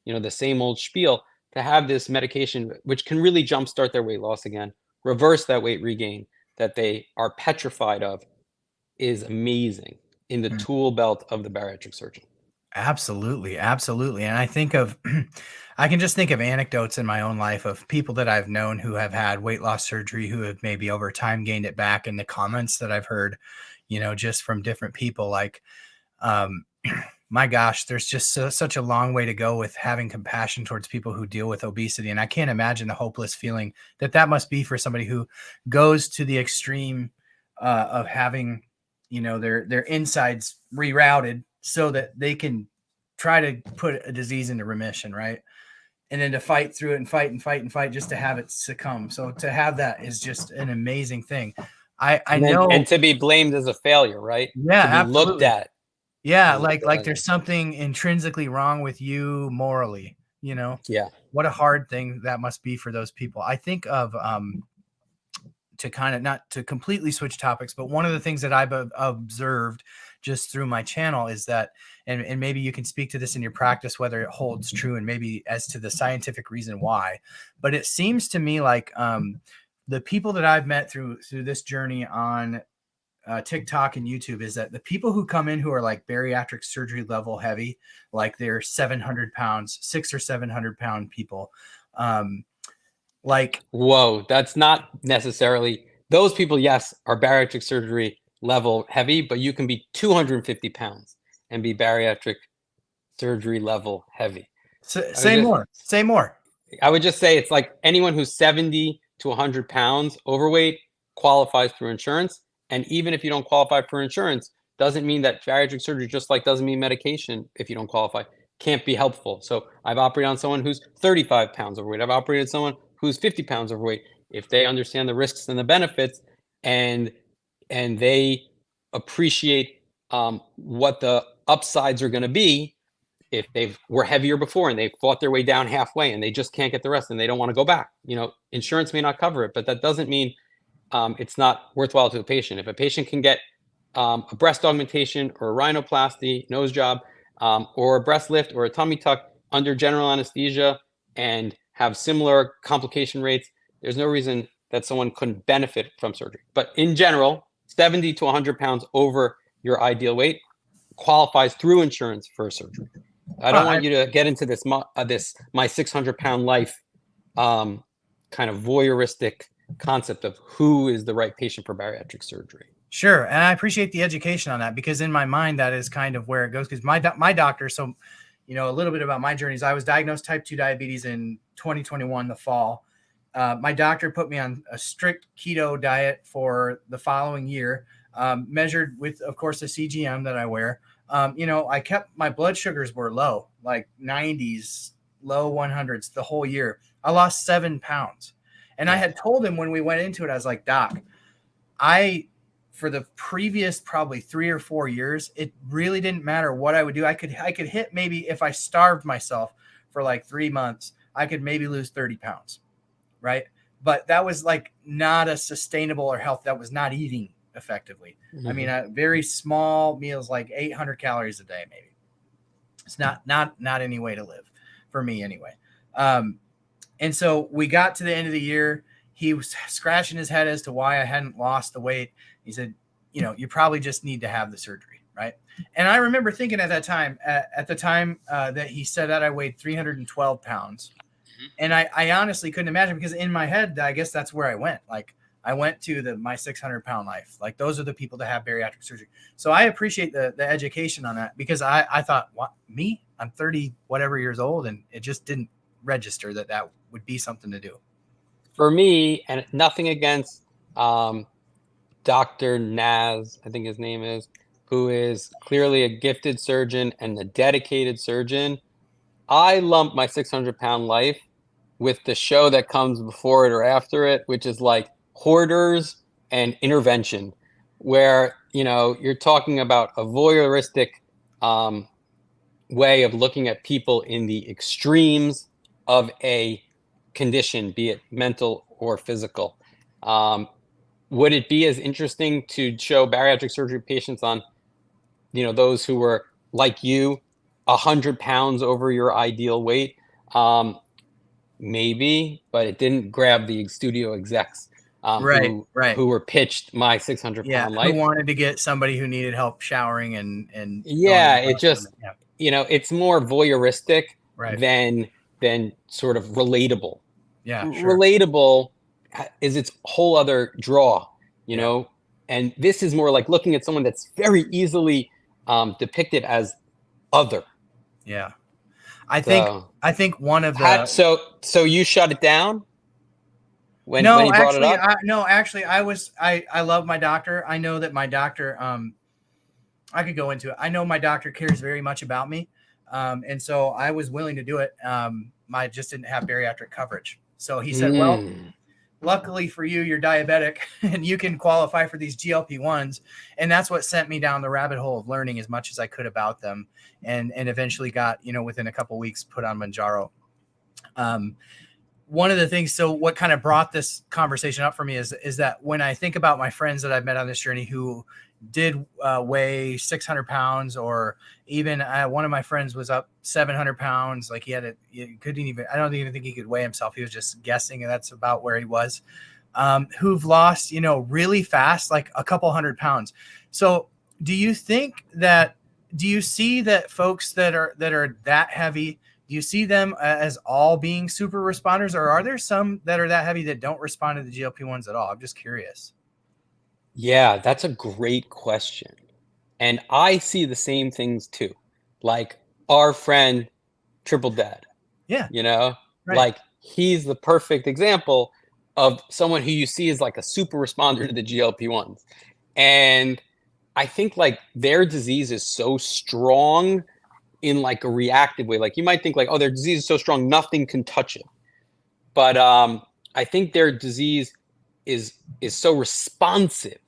you know, the same old spiel. To have this medication, which can really jumpstart their weight loss again, reverse that weight regain that they are petrified of, is amazing in the tool belt of the bariatric surgeon. Absolutely. Absolutely. And I can just think of anecdotes in my own life of people that I've known who have had weight loss surgery, who have maybe over time gained it back, in the comments that I've heard, you know, just from different people. Like, my gosh, there's just such a long way to go with having compassion towards people who deal with obesity. And I can't imagine the hopeless feeling that must be for somebody who goes to the extreme of having, you know, their insides rerouted so that they can try to put a disease into remission, right? And then to fight through it and fight just to have it succumb. So to have that is just an amazing thing. I know, and to be blamed as a failure, right? Yeah, to be absolutely. looked at. Yeah, like there's something intrinsically wrong with you morally, you know? Yeah. what a hard thing that must be for those people. I think of to kind of, not to completely switch topics, but one of the things that I've observed just through my channel is that, and maybe you can speak to this in your practice, whether it holds true and maybe as to the scientific reason why, but it seems to me like the people that I've met through this journey on TikTok and YouTube is that the people who come in who are like bariatric surgery level heavy, like they're 700 pounds, 600 or 700 pound people, like, whoa, that's not necessarily those people. Yes, are bariatric surgery level heavy, but you can be 250 pounds and be bariatric surgery level heavy. Say more. I would just say it's like anyone who's 70 to 100 pounds overweight qualifies for insurance. And even if you don't qualify for insurance, doesn't mean that bariatric surgery, just like doesn't mean medication, if you don't qualify, can't be helpful. So I've operated on someone who's 35 pounds overweight. I've operated on someone who's 50 pounds overweight. If they understand the risks and the benefits, and they appreciate what the upsides are going to be, if they were heavier before and they fought their way down halfway and they just can't get the rest and they don't want to go back, insurance may not cover it, but that doesn't mean it's not worthwhile to a patient. If a patient can get a breast augmentation or a rhinoplasty, nose job, or a breast lift or a tummy tuck under general anesthesia and have similar complication rates, there's no reason that someone couldn't benefit from surgery. But in general, 70 to 100 pounds over your ideal weight qualifies through insurance for surgery. I don't want you to get into this my 600 pound life kind of voyeuristic concept of who is the right patient for bariatric surgery. Sure. And I appreciate the education on that, because in my mind, that is kind of where it goes. Because my doctor, so, a little bit about my journeys. I was diagnosed type 2 diabetes in 2021, the fall. My doctor put me on a strict keto diet for the following year, measured with, of course, the CGM that I wear. I kept, my blood sugars were low, like 90s, low 100s the whole year. I lost 7 pounds. And I had told him when we went into it, I was like, Doc, for the previous probably 3 or 4 years, it really didn't matter what I would do. I could hit, maybe if I starved myself for like 3 months, I could maybe lose 30 pounds. Right. But that was like not a sustainable or health. That was not eating effectively. Mm-hmm. I mean, very small meals, like 800 calories a day, maybe. It's not any way to live for me anyway. And so we got to the end of the year. He was scratching his head as to why I hadn't lost the weight. He said, you probably just need to have the surgery. Right. And I remember thinking at that time, that he said that, I weighed 312 pounds. And I honestly couldn't imagine, because in my head, I guess that's where I went. Like, I went to my 600 pound life. Like, those are the people that have bariatric surgery. So I appreciate the education on that, because I thought, what, me? I'm 30 whatever years old, and it just didn't register that would be something to do. For me, and nothing against Dr. Naz, I think his name is, who is clearly a gifted surgeon and a dedicated surgeon. I lump my 600 pound life with the show that comes before it or after it, which is like Hoarders and Intervention, where, you're talking about a voyeuristic way of looking at people in the extremes of a condition, be it mental or physical. Would it be as interesting to show bariatric surgery patients on, those who were like you, 100 pounds over your ideal weight? Maybe, but it didn't grab the studio execs who were pitched my 600 pound life. Who wanted to get somebody who needed help showering and it just, it's more voyeuristic than sort of relatable. Yeah, sure. Relatable is its whole other draw, and this is more like looking at someone that's very easily depicted as other. Yeah. I think one of the so you shut it down when you brought it up? I love my doctor. I know that my doctor, I could go into it. I know my doctor cares very much about me. And so I was willing to do it. I just didn't have bariatric coverage. So he said, well, luckily for you, you're diabetic and you can qualify for these GLP-1s. And that's what sent me down the rabbit hole of learning as much as I could about them. And eventually got, within a couple of weeks, put on Manjaro. One of the things, so what kind of brought this conversation up for me is that when I think about my friends that I've met on this journey who did weigh 600 pounds, or even one of my friends was up 700 pounds. Like he couldn't even, I don't even think he could weigh himself. He was just guessing, and that's about where he was. Who've lost, really fast, like a couple 100 pounds. So do you see that folks that are that heavy, do you see them as all being super responders, or are there some that are that heavy that don't respond to the GLP-1s at all? I'm just curious. Yeah, that's a great question. And I see the same things too. Like our friend Triple Dad. Yeah. Right. Like he's the perfect example of someone who you see as like a super responder to the GLP-1s. And I think like their disease is so strong in like a reactive way. Like you might think like, oh, their disease is so strong, nothing can touch it. But I think their disease is so responsive.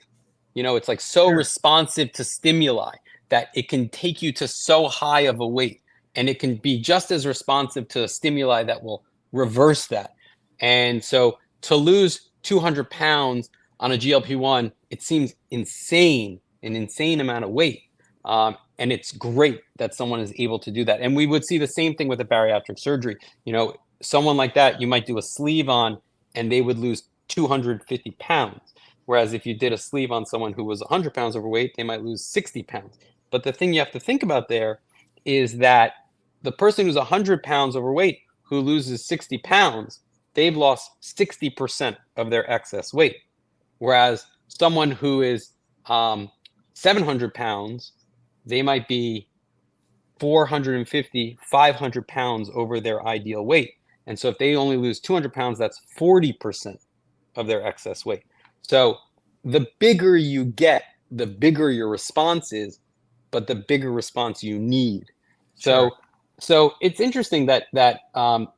It's like so responsive to stimuli that it can take you to so high of a weight, and it can be just as responsive to a stimuli that will reverse that. And so to lose 200 pounds on a GLP-1, it seems insane, an insane amount of weight. And it's great that someone is able to do that. And we would see the same thing with a bariatric surgery. Someone like that, you might do a sleeve on and they would lose 250 pounds. Whereas if you did a sleeve on someone who was 100 pounds overweight, they might lose 60 pounds. But the thing you have to think about there is that the person who's 100 pounds overweight who loses 60 pounds, they've lost 60% of their excess weight. Whereas someone who is 700 pounds, they might be 450, 500 pounds over their ideal weight. And so if they only lose 200 pounds, that's 40% of their excess weight. So the bigger you get, the bigger your response is, but the bigger response you need. Sure. So it's interesting that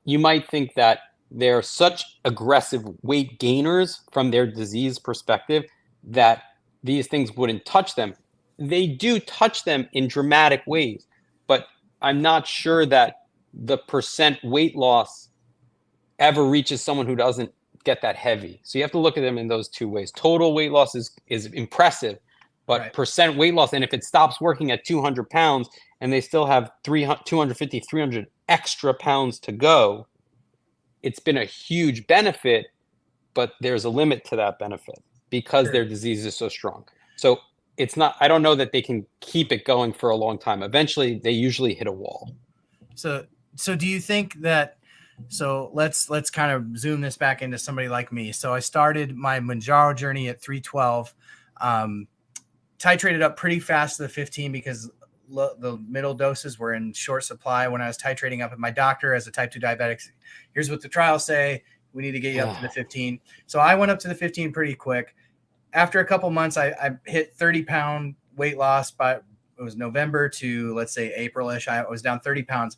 you might think that they're such aggressive weight gainers from their disease perspective that these things wouldn't touch them. They do touch them in dramatic ways, but I'm not sure that the percent weight loss ever reaches someone who doesn't get that heavy. So you have to look at them in those two ways. Total weight loss is impressive, but right. Percent weight loss, and if it stops working at 200 pounds and they still have 250, 300 extra pounds to go, it's been a huge benefit, but there's a limit to that benefit because Sure. their disease is so strong. So it's not, I don't know that they can keep it going for a long time. Eventually they usually hit a wall. So do you think that, so let's kind of zoom this back into somebody like me. So I started my Manjaro journey at 312, titrated up pretty fast to the 15 because the middle doses were in short supply when I was titrating up. And my doctor, as a type 2 diabetic, here's what the trials say. We need to get you up to the 15. So I went up to the 15 pretty quick. After a couple months, I hit 30-pound weight loss it was November to, let's say, April-ish. I was down 30 pounds.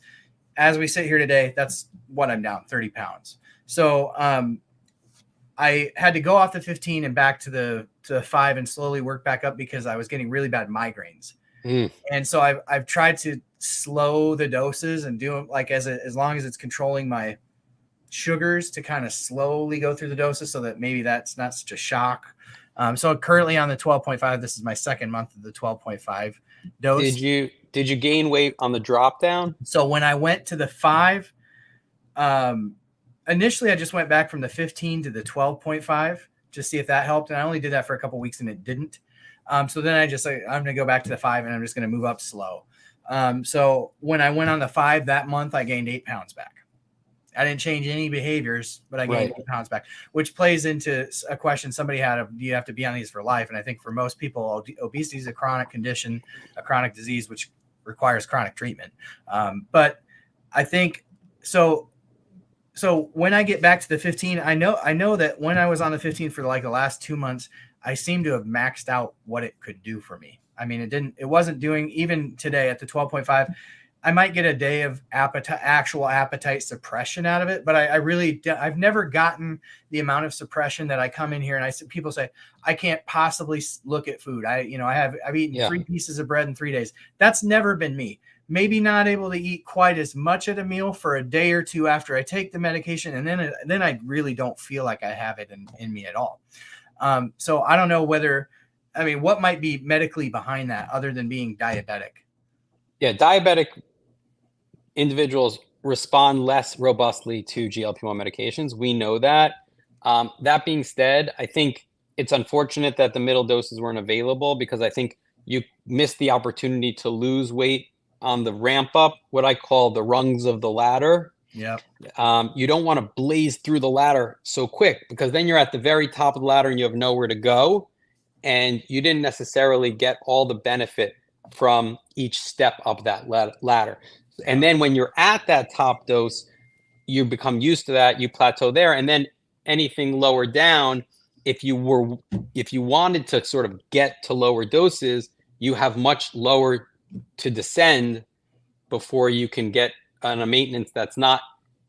As we sit here today, that's what I'm down, 30 pounds. So I had to go off the 15 and back to the 5 and slowly work back up because I was getting really bad migraines. And so I've tried to slow the doses and do them like as long as it's controlling my sugars, to kind of slowly go through the doses so that maybe that's not such a shock. So currently on the 12.5, this is my second month of the 12.5 dose. Did you gain weight on the drop down? So when I went to the 5, initially I just went back from the 15 to the 12.5 to see if that helped. And I only did that for a couple of weeks and it didn't. So then I'm going to go back to the 5 and I'm just going to move up slow. So when I went on the 5 that month, I gained 8 pounds back. I didn't change any behaviors, but I gained 8 pounds back, which plays into a question somebody had of, do you have to be on these for life? And I think for most people, obesity is a chronic condition, a chronic disease, which requires chronic treatment. But I think so when I get back to the 15, I know that when I was on the 15 for like the last 2 months, I seem to have maxed out what it could do for me. I mean, it wasn't doing, even today at the 12.5, I might get a day of actual appetite suppression out of it, but I've never gotten the amount of suppression that I come in here and people say, I can't possibly look at food. I've eaten 3 pieces of bread in 3 days. That's never been me. maybe not able to eat quite as much at a meal for a day or two after I take the medication. And then I really don't feel like I have it in me at all. So I don't know what might be medically behind that other than being diabetic? Yeah, diabetic individuals respond less robustly to GLP-1 medications. We know that. That being said, I think it's unfortunate that the middle doses weren't available, because I think you missed the opportunity to lose weight on the ramp up, what I call the rungs of the ladder. Yeah. You don't want to blaze through the ladder so quick, because then you're at the very top of the ladder and you have nowhere to go. And you didn't necessarily get all the benefit from each step up that ladder. And then when you're at that top dose, you become used to that, you plateau there. And then anything lower down, if you wanted to sort of get to lower doses, you have much lower to descend before you can get on a maintenance that's not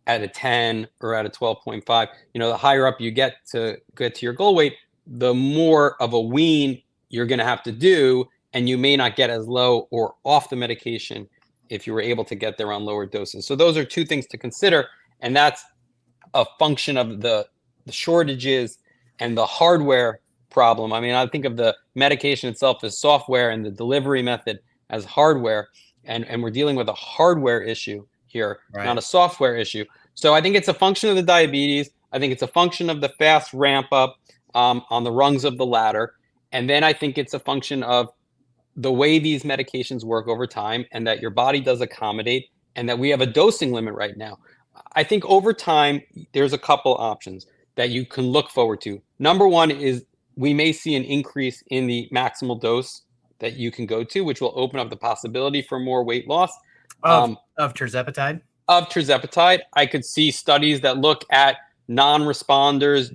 at a 10 or at a 12.5. The higher up you get to your goal weight, the more of a wean you're going to have to do, and you may not get as low or off the medication if you were able to get there on lower doses. So those are two things to consider, and that's a function of the shortages and the hardware problem. I mean, I think of the medication itself as software and the delivery method as hardware, and we're dealing with a hardware issue here, right, not a software issue. So I think it's a function of the diabetes. I think it's a function of the fast ramp up on the rungs of the ladder. And then I think it's a function of the way these medications work over time, and that your body does accommodate, and that we have a dosing limit right now. I think over time, there's a couple options that you can look forward to. Number one is we may see an increase in the maximal dose that you can go to, which will open up the possibility for more weight loss. Of Tirzepatide? Of Tirzepatide. I could see studies that look at non-responders.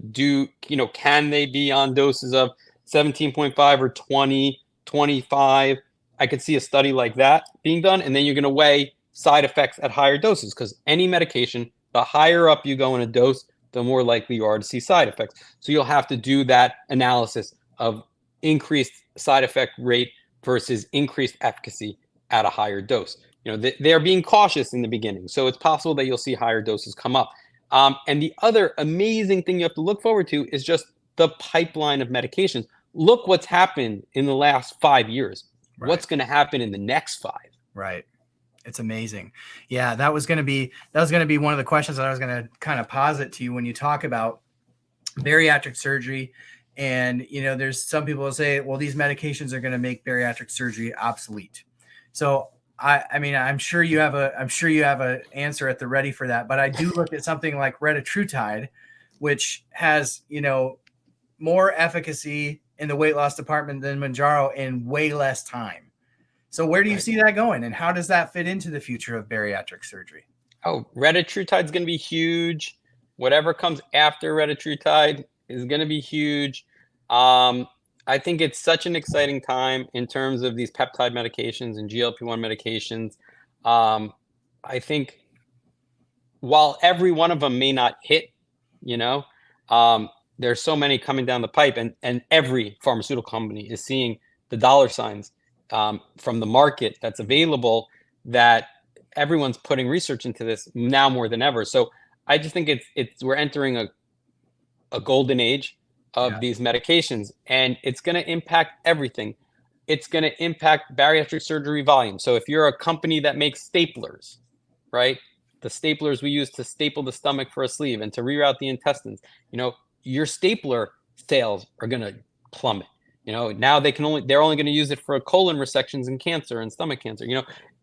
Can they be on doses of 17.5 or 20, 25? I could see a study like that being done. And then you're going to weigh side effects at higher doses, because any medication, the higher up you go in a dose, the more likely you are to see side effects. So you'll have to do that analysis of increased side effect rate versus increased efficacy at a higher dose. They're being cautious in the beginning, so it's possible that you'll see higher doses come up. And the other amazing thing you have to look forward to is just the pipeline of medications. Look what's happened in the last 5 years. Right. What's going to happen in the next 5? Right. It's amazing. Yeah, that was going to be one of the questions that I was going to kind of posit to you when you talk about bariatric surgery. And, there's some people who say, well, these medications are going to make bariatric surgery obsolete. So I'm sure you have an answer at the ready for that. But I do look at something like Retatrutide, which has, more efficacy in the weight loss department than Manjaro in way less time. So where do you see that going, and how does that fit into the future of bariatric surgery? Oh, Retatrutide is going to be huge. Whatever comes after Retatrutide is going to be huge. I think it's such an exciting time in terms of these peptide medications and GLP-1 medications. I think while every one of them may not hit, there's so many coming down the pipe, and every pharmaceutical company is seeing the dollar signs from the market that's available, that everyone's putting research into this now more than ever. So I just think we're entering a golden age of these medications, and it's going to impact everything. It's going to impact bariatric surgery volume. So if you're a company that makes staplers, right? The staplers we use to staple the stomach for a sleeve and to reroute the intestines, your stapler sales are going to plummet. Now they're only going to use it for colon resections and cancer and stomach cancer.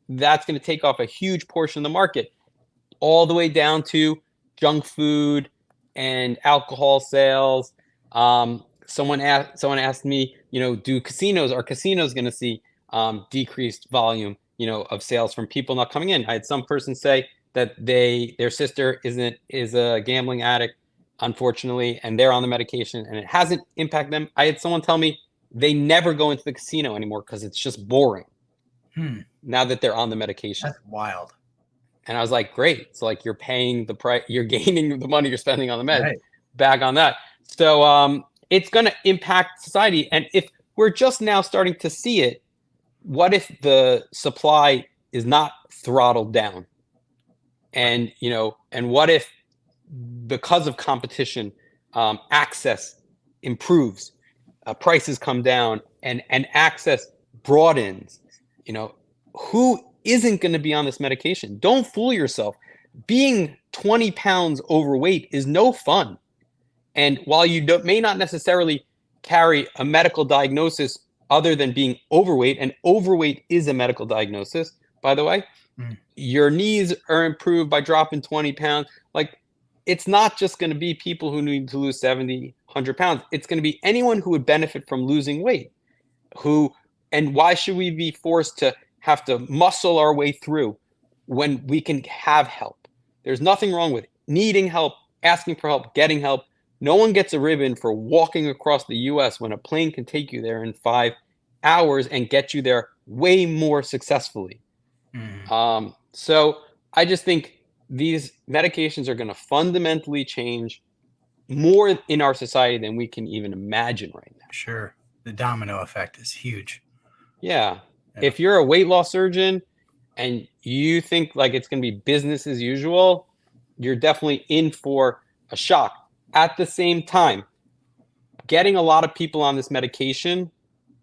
That's going to take off a huge portion of the market, all the way down to junk food and alcohol sales. Someone asked me, are casinos going to see decreased volume, of sales from people not coming in? I had some person say that their sister is a gambling addict, unfortunately, and they're on the medication and it hasn't impacted them. I had someone tell me they never go into the casino anymore because it's just boring. Now that they're on the medication. That's wild. And I was like, great. So you're paying the price, you're gaining the money you're spending on the meds back on that. So it's going to impact society. And if we're just now starting to see it, what if the supply is not throttled down. And, and what if because of competition, access improves, prices come down, and access broadens? Who isn't going to be on this medication? Don't fool yourself. Being 20 pounds overweight is no fun. And while you may not necessarily carry a medical diagnosis other than being overweight, and overweight is a medical diagnosis, by the way, your knees are improved by dropping 20 pounds. Like, it's not just going to be people who need to lose 70, 100 pounds. It's going to be anyone who would benefit from losing weight. And why should we be forced to have to muscle our way through when we can have help? There's nothing wrong with needing help, asking for help, getting help. No one gets a ribbon for walking across the US when a plane can take you there in 5 hours and get you there way more successfully. So I just think these medications are going to fundamentally change more in our society than we can even imagine right now. Sure. The domino effect is huge. Yeah. If you're a weight loss surgeon and you think like it's going to be business as usual, you're definitely in for a shock. At the same time, getting a lot of people on this medication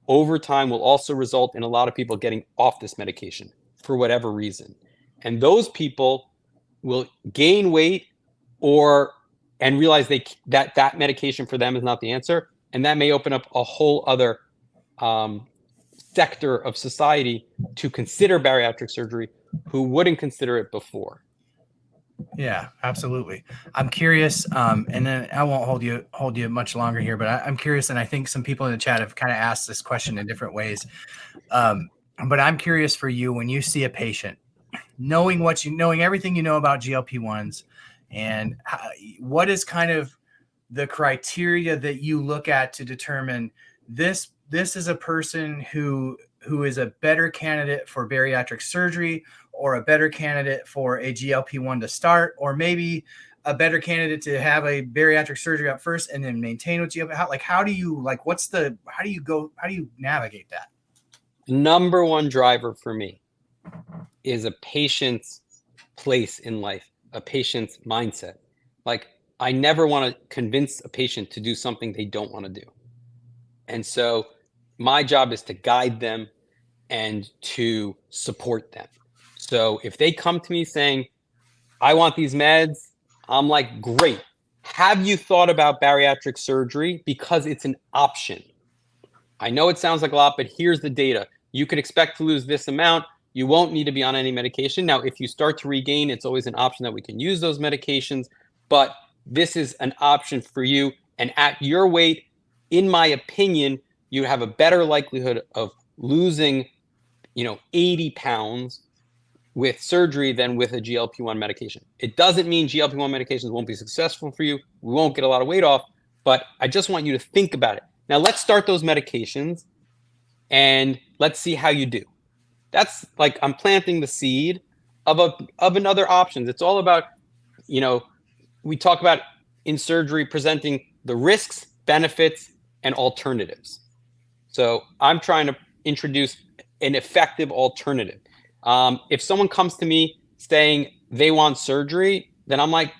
over time will also result in a lot of people getting off this medication for whatever reason. And those people will gain weight and realize that medication for them is not the answer. And that may open up a whole other sector of society to consider bariatric surgery who wouldn't consider it before. Yeah, absolutely. I'm curious, and then I won't hold you much longer here, but I'm curious, and I think some people in the chat have kind of asked this question in different ways. But I'm curious for you, when you see a patient, knowing everything you know about GLP-1s, and what is kind of the criteria that you look at to determine this is a person who is a better candidate for bariatric surgery, or a better candidate for a GLP-1 to start, or maybe a better candidate to have a bariatric surgery up first and then maintain with GLP? How do you navigate that? Number one driver for me is a patient's place in life, a patient's mindset. Like, I never want to convince a patient to do something they don't want to do. And so my job is to guide them and to support them. So if they come to me saying, I want these meds, I'm like, great. Have you thought about bariatric surgery? Because it's an option. I know it sounds like a lot, but here's the data. You could expect to lose this amount. You won't need to be on any medication. Now, if you start to regain, it's always an option that we can use those medications, but this is an option for you. And at your weight, in my opinion, you have a better likelihood of losing, 80 pounds with surgery than with a GLP-1 medication. It doesn't mean GLP-1 medications won't be successful for you. We won't get a lot of weight off, but I just want you to think about it. Now, let's start those medications and let's see how you do. That's like, I'm planting the seed of another options. It's all about, we talk about in surgery presenting the risks, benefits, and alternatives. So I'm trying to introduce an effective alternative. If someone comes to me saying they want surgery, then I'm like,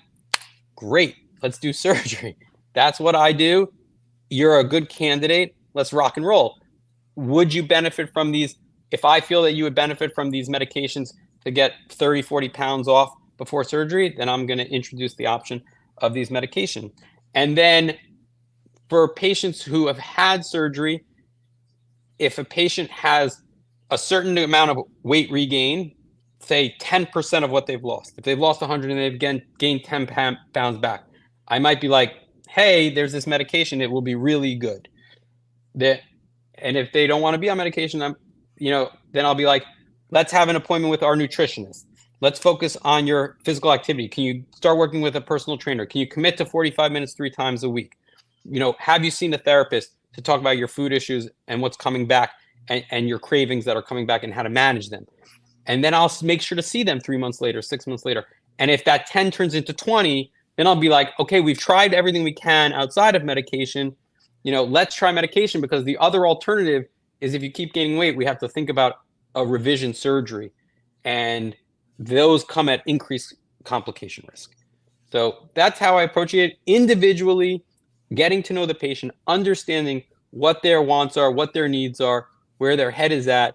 great, let's do surgery. That's what I do. You're a good candidate. Let's rock and roll. Would you benefit from these? If I feel that you would benefit from these medications to get 30, 40 pounds off before surgery, then I'm going to introduce the option of these medications. And then for patients who have had surgery, if a patient has a certain amount of weight regain, say 10% of what they've lost. If they've lost 100 and they've gained 10 pounds back, I might be like, hey, there's this medication. It will be really good. And if they don't want to be on medication, then I'll be like, let's have an appointment with our nutritionist. Let's focus on your physical activity. Can you start working with a personal trainer? Can you commit to 45 minutes 3 times a week? Have you seen a therapist to talk about your food issues and what's coming back and your cravings that are coming back and how to manage them? And then I'll make sure to see them 3 months later, 6 months later. And if that 10 turns into 20, then I'll be like, okay, we've tried everything we can outside of medication. Let's try medication, because the other alternative is if you keep gaining weight, we have to think about a revision surgery. and those come at increased complication risk. So that's how I approach it individually, getting to know the patient, understanding what their wants are, what their needs are, where their head is at,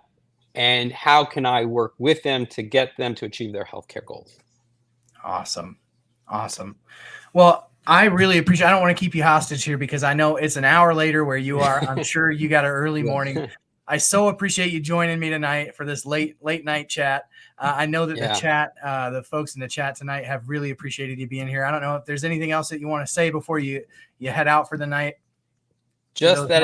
and how can I work with them to get them to achieve their healthcare goals. Awesome. Well, I really appreciate, I don't want to keep you hostage here because I know it's an hour later where you are. I'm sure you got an early morning. I so appreciate you joining me tonight for this late night chat. I know that the folks in the chat tonight have really appreciated you being here. I don't know if there's anything else that you want to say before you head out for the night. Just that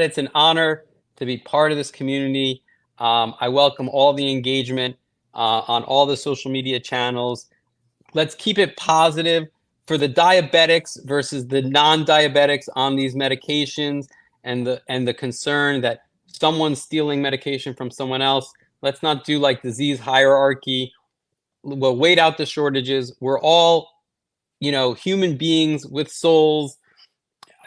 it's an honor to be part of this community. I welcome all the engagement on all the social media channels. Let's keep it positive for the diabetics versus the non-diabetics on these medications, and the concern that someone's stealing medication from someone else. Let's not do like disease hierarchy. We'll wait out the shortages. We're all, human beings with souls.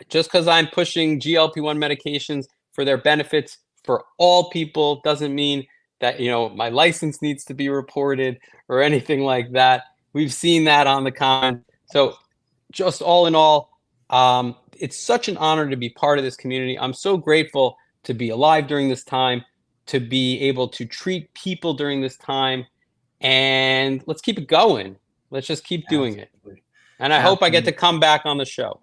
Just because I'm pushing GLP-1 medications for their benefits for all people doesn't mean that, my license needs to be reported or anything like that. We've seen that on the comment. So just all in all, it's such an honor to be part of this community. I'm so grateful to be alive during this time, to be able to treat people during this time, and let's keep it going. Let's just keep doing it. And I hope I get to come back on the show.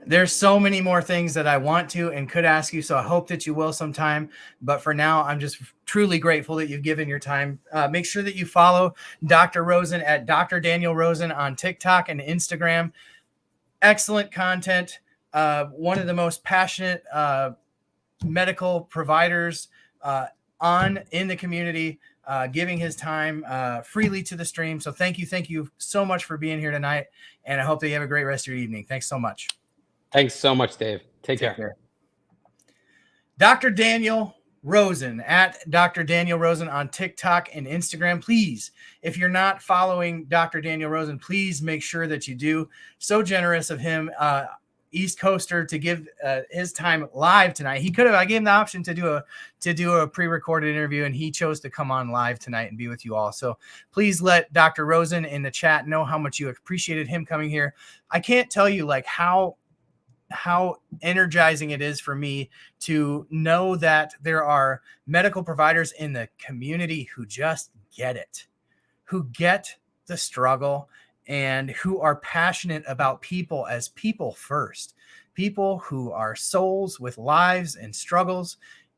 There's so many more things that I want to and could ask you, so I hope that you will sometime. But for now, I'm just truly grateful that you've given your time. Make sure that you follow Dr. Rosen at Dr. Daniel Rosen on TikTok and Instagram. Excellent content. One of the most passionate medical providers in the community, giving his time freely to the stream. So thank you so much for being here tonight, and I hope that you have a great rest of your evening. Thanks so much. Thanks so much, Dave. Take care. Dr. Daniel Rosen at Dr. Daniel Rosen on TikTok and Instagram. Please, if you're not following Dr. Daniel Rosen, please make sure that you do. So generous of him, East Coaster, to give his time live tonight. I gave him the option to do a pre-recorded interview, and he chose to come on live tonight and be with you all. So please let Dr. Rosen in the chat know how much you appreciated him coming here. I can't tell you like how energizing it is for me to know that there are medical providers in the community who just get it, who get the struggle, and who are passionate about people as people first, people who are souls with lives and struggles,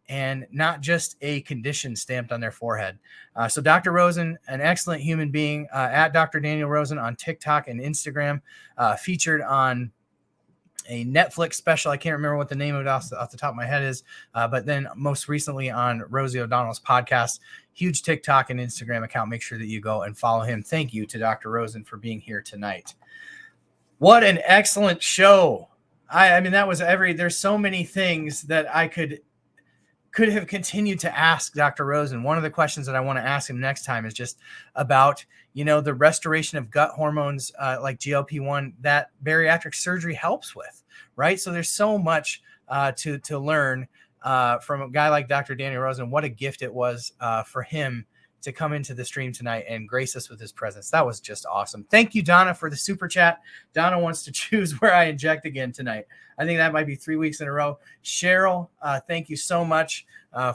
and not just a condition stamped on their forehead. So Dr. Rosen, an excellent human being, at Dr. Daniel Rosen on TikTok and Instagram, featured on a Netflix special. I can't remember what the name of it off the top of my head is, but then most recently on Rosie O'Donnell's podcast. Huge TikTok and Instagram account. Make sure that you go and follow him. Thank you to Dr. Rosen for being here tonight. What an excellent show. I mean, that was there's so many things that I could have continued to ask Dr. Rosen. One of the questions that I want to ask him next time is just about, the restoration of gut hormones, like GLP-1 that bariatric surgery helps with, right? So there's so much to learn from a guy like Dr. Daniel Rosen. What a gift it was for him to come into the stream tonight and grace us with his presence. That was just awesome. Thank you, Donna, for the super chat. Donna wants to choose where I inject again tonight. I think that might be 3 weeks in a row. Cheryl, thank you so much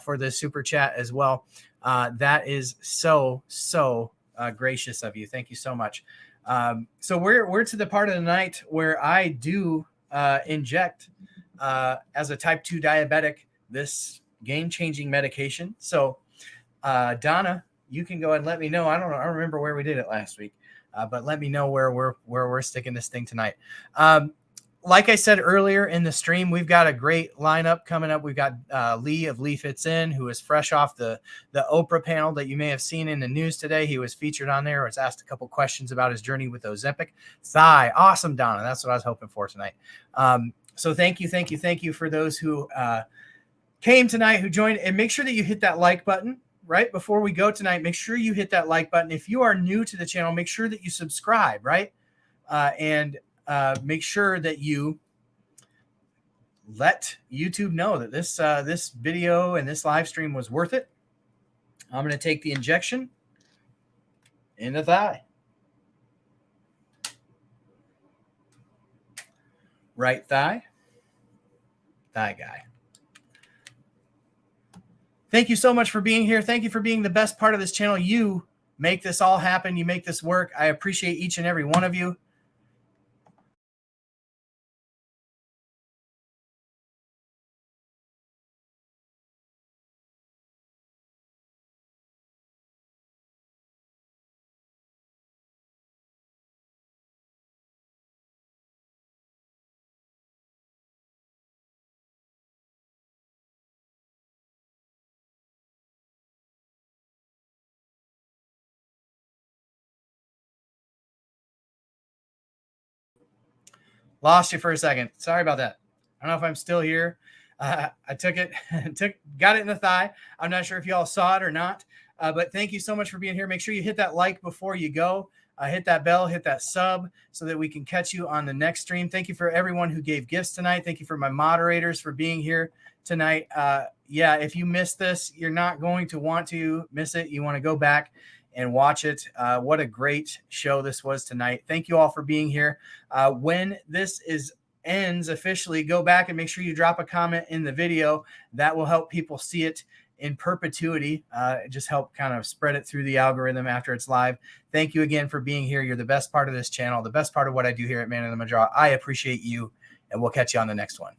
for the super chat as well. That is so gracious of you. Thank you so much. So we're to the part of the night where I do inject as a type 2 diabetic this game-changing medication. So Donna, you can go ahead and let me know. I don't remember where we did it last week, but let me know where we're sticking this thing tonight. Like I said earlier in the stream, we've got a great lineup coming up. We've got Lee of Lee Fits In, who is fresh off the Oprah panel that you may have seen in the news today. He was featured on there. Was asked a couple questions about his journey with Ozempic. Thigh, awesome, Donna. That's what I was hoping for tonight. So thank you for those who came tonight, who joined, and make sure that you hit that like button. Right before we go tonight, make sure you hit that like button. If you are new to the channel, make sure that you subscribe, right? And make sure that you let YouTube know that this video and this live stream was worth it. I'm going to take the injection in the thigh. Right thigh. Thigh guy. Thank you so much for being here. Thank you for being the best part of this channel. You make this all happen. You make this work. I appreciate each and every one of you. Lost you for a second. Sorry about that. I don't know if I'm still here. I took it, got it in the thigh. I'm not sure if y'all saw it or not, but thank you so much for being here. Make sure you hit that like before you go. Hit that bell, hit that sub so that we can catch you on the next stream. Thank you for everyone who gave gifts tonight. Thank you for my moderators for being here tonight. Yeah, if you missed this, you're not going to want to miss it. You want to go back and watch it. What a great show this was tonight. Thank you all for being here. When this ends officially, go back and make sure you drop a comment in the video. That will help people see it in perpetuity. Just help kind of spread it through the algorithm after it's live. Thank you again for being here. You're the best part of this channel, the best part of what I do here at Man in the Manjaro. I appreciate you, and we'll catch you on the next one.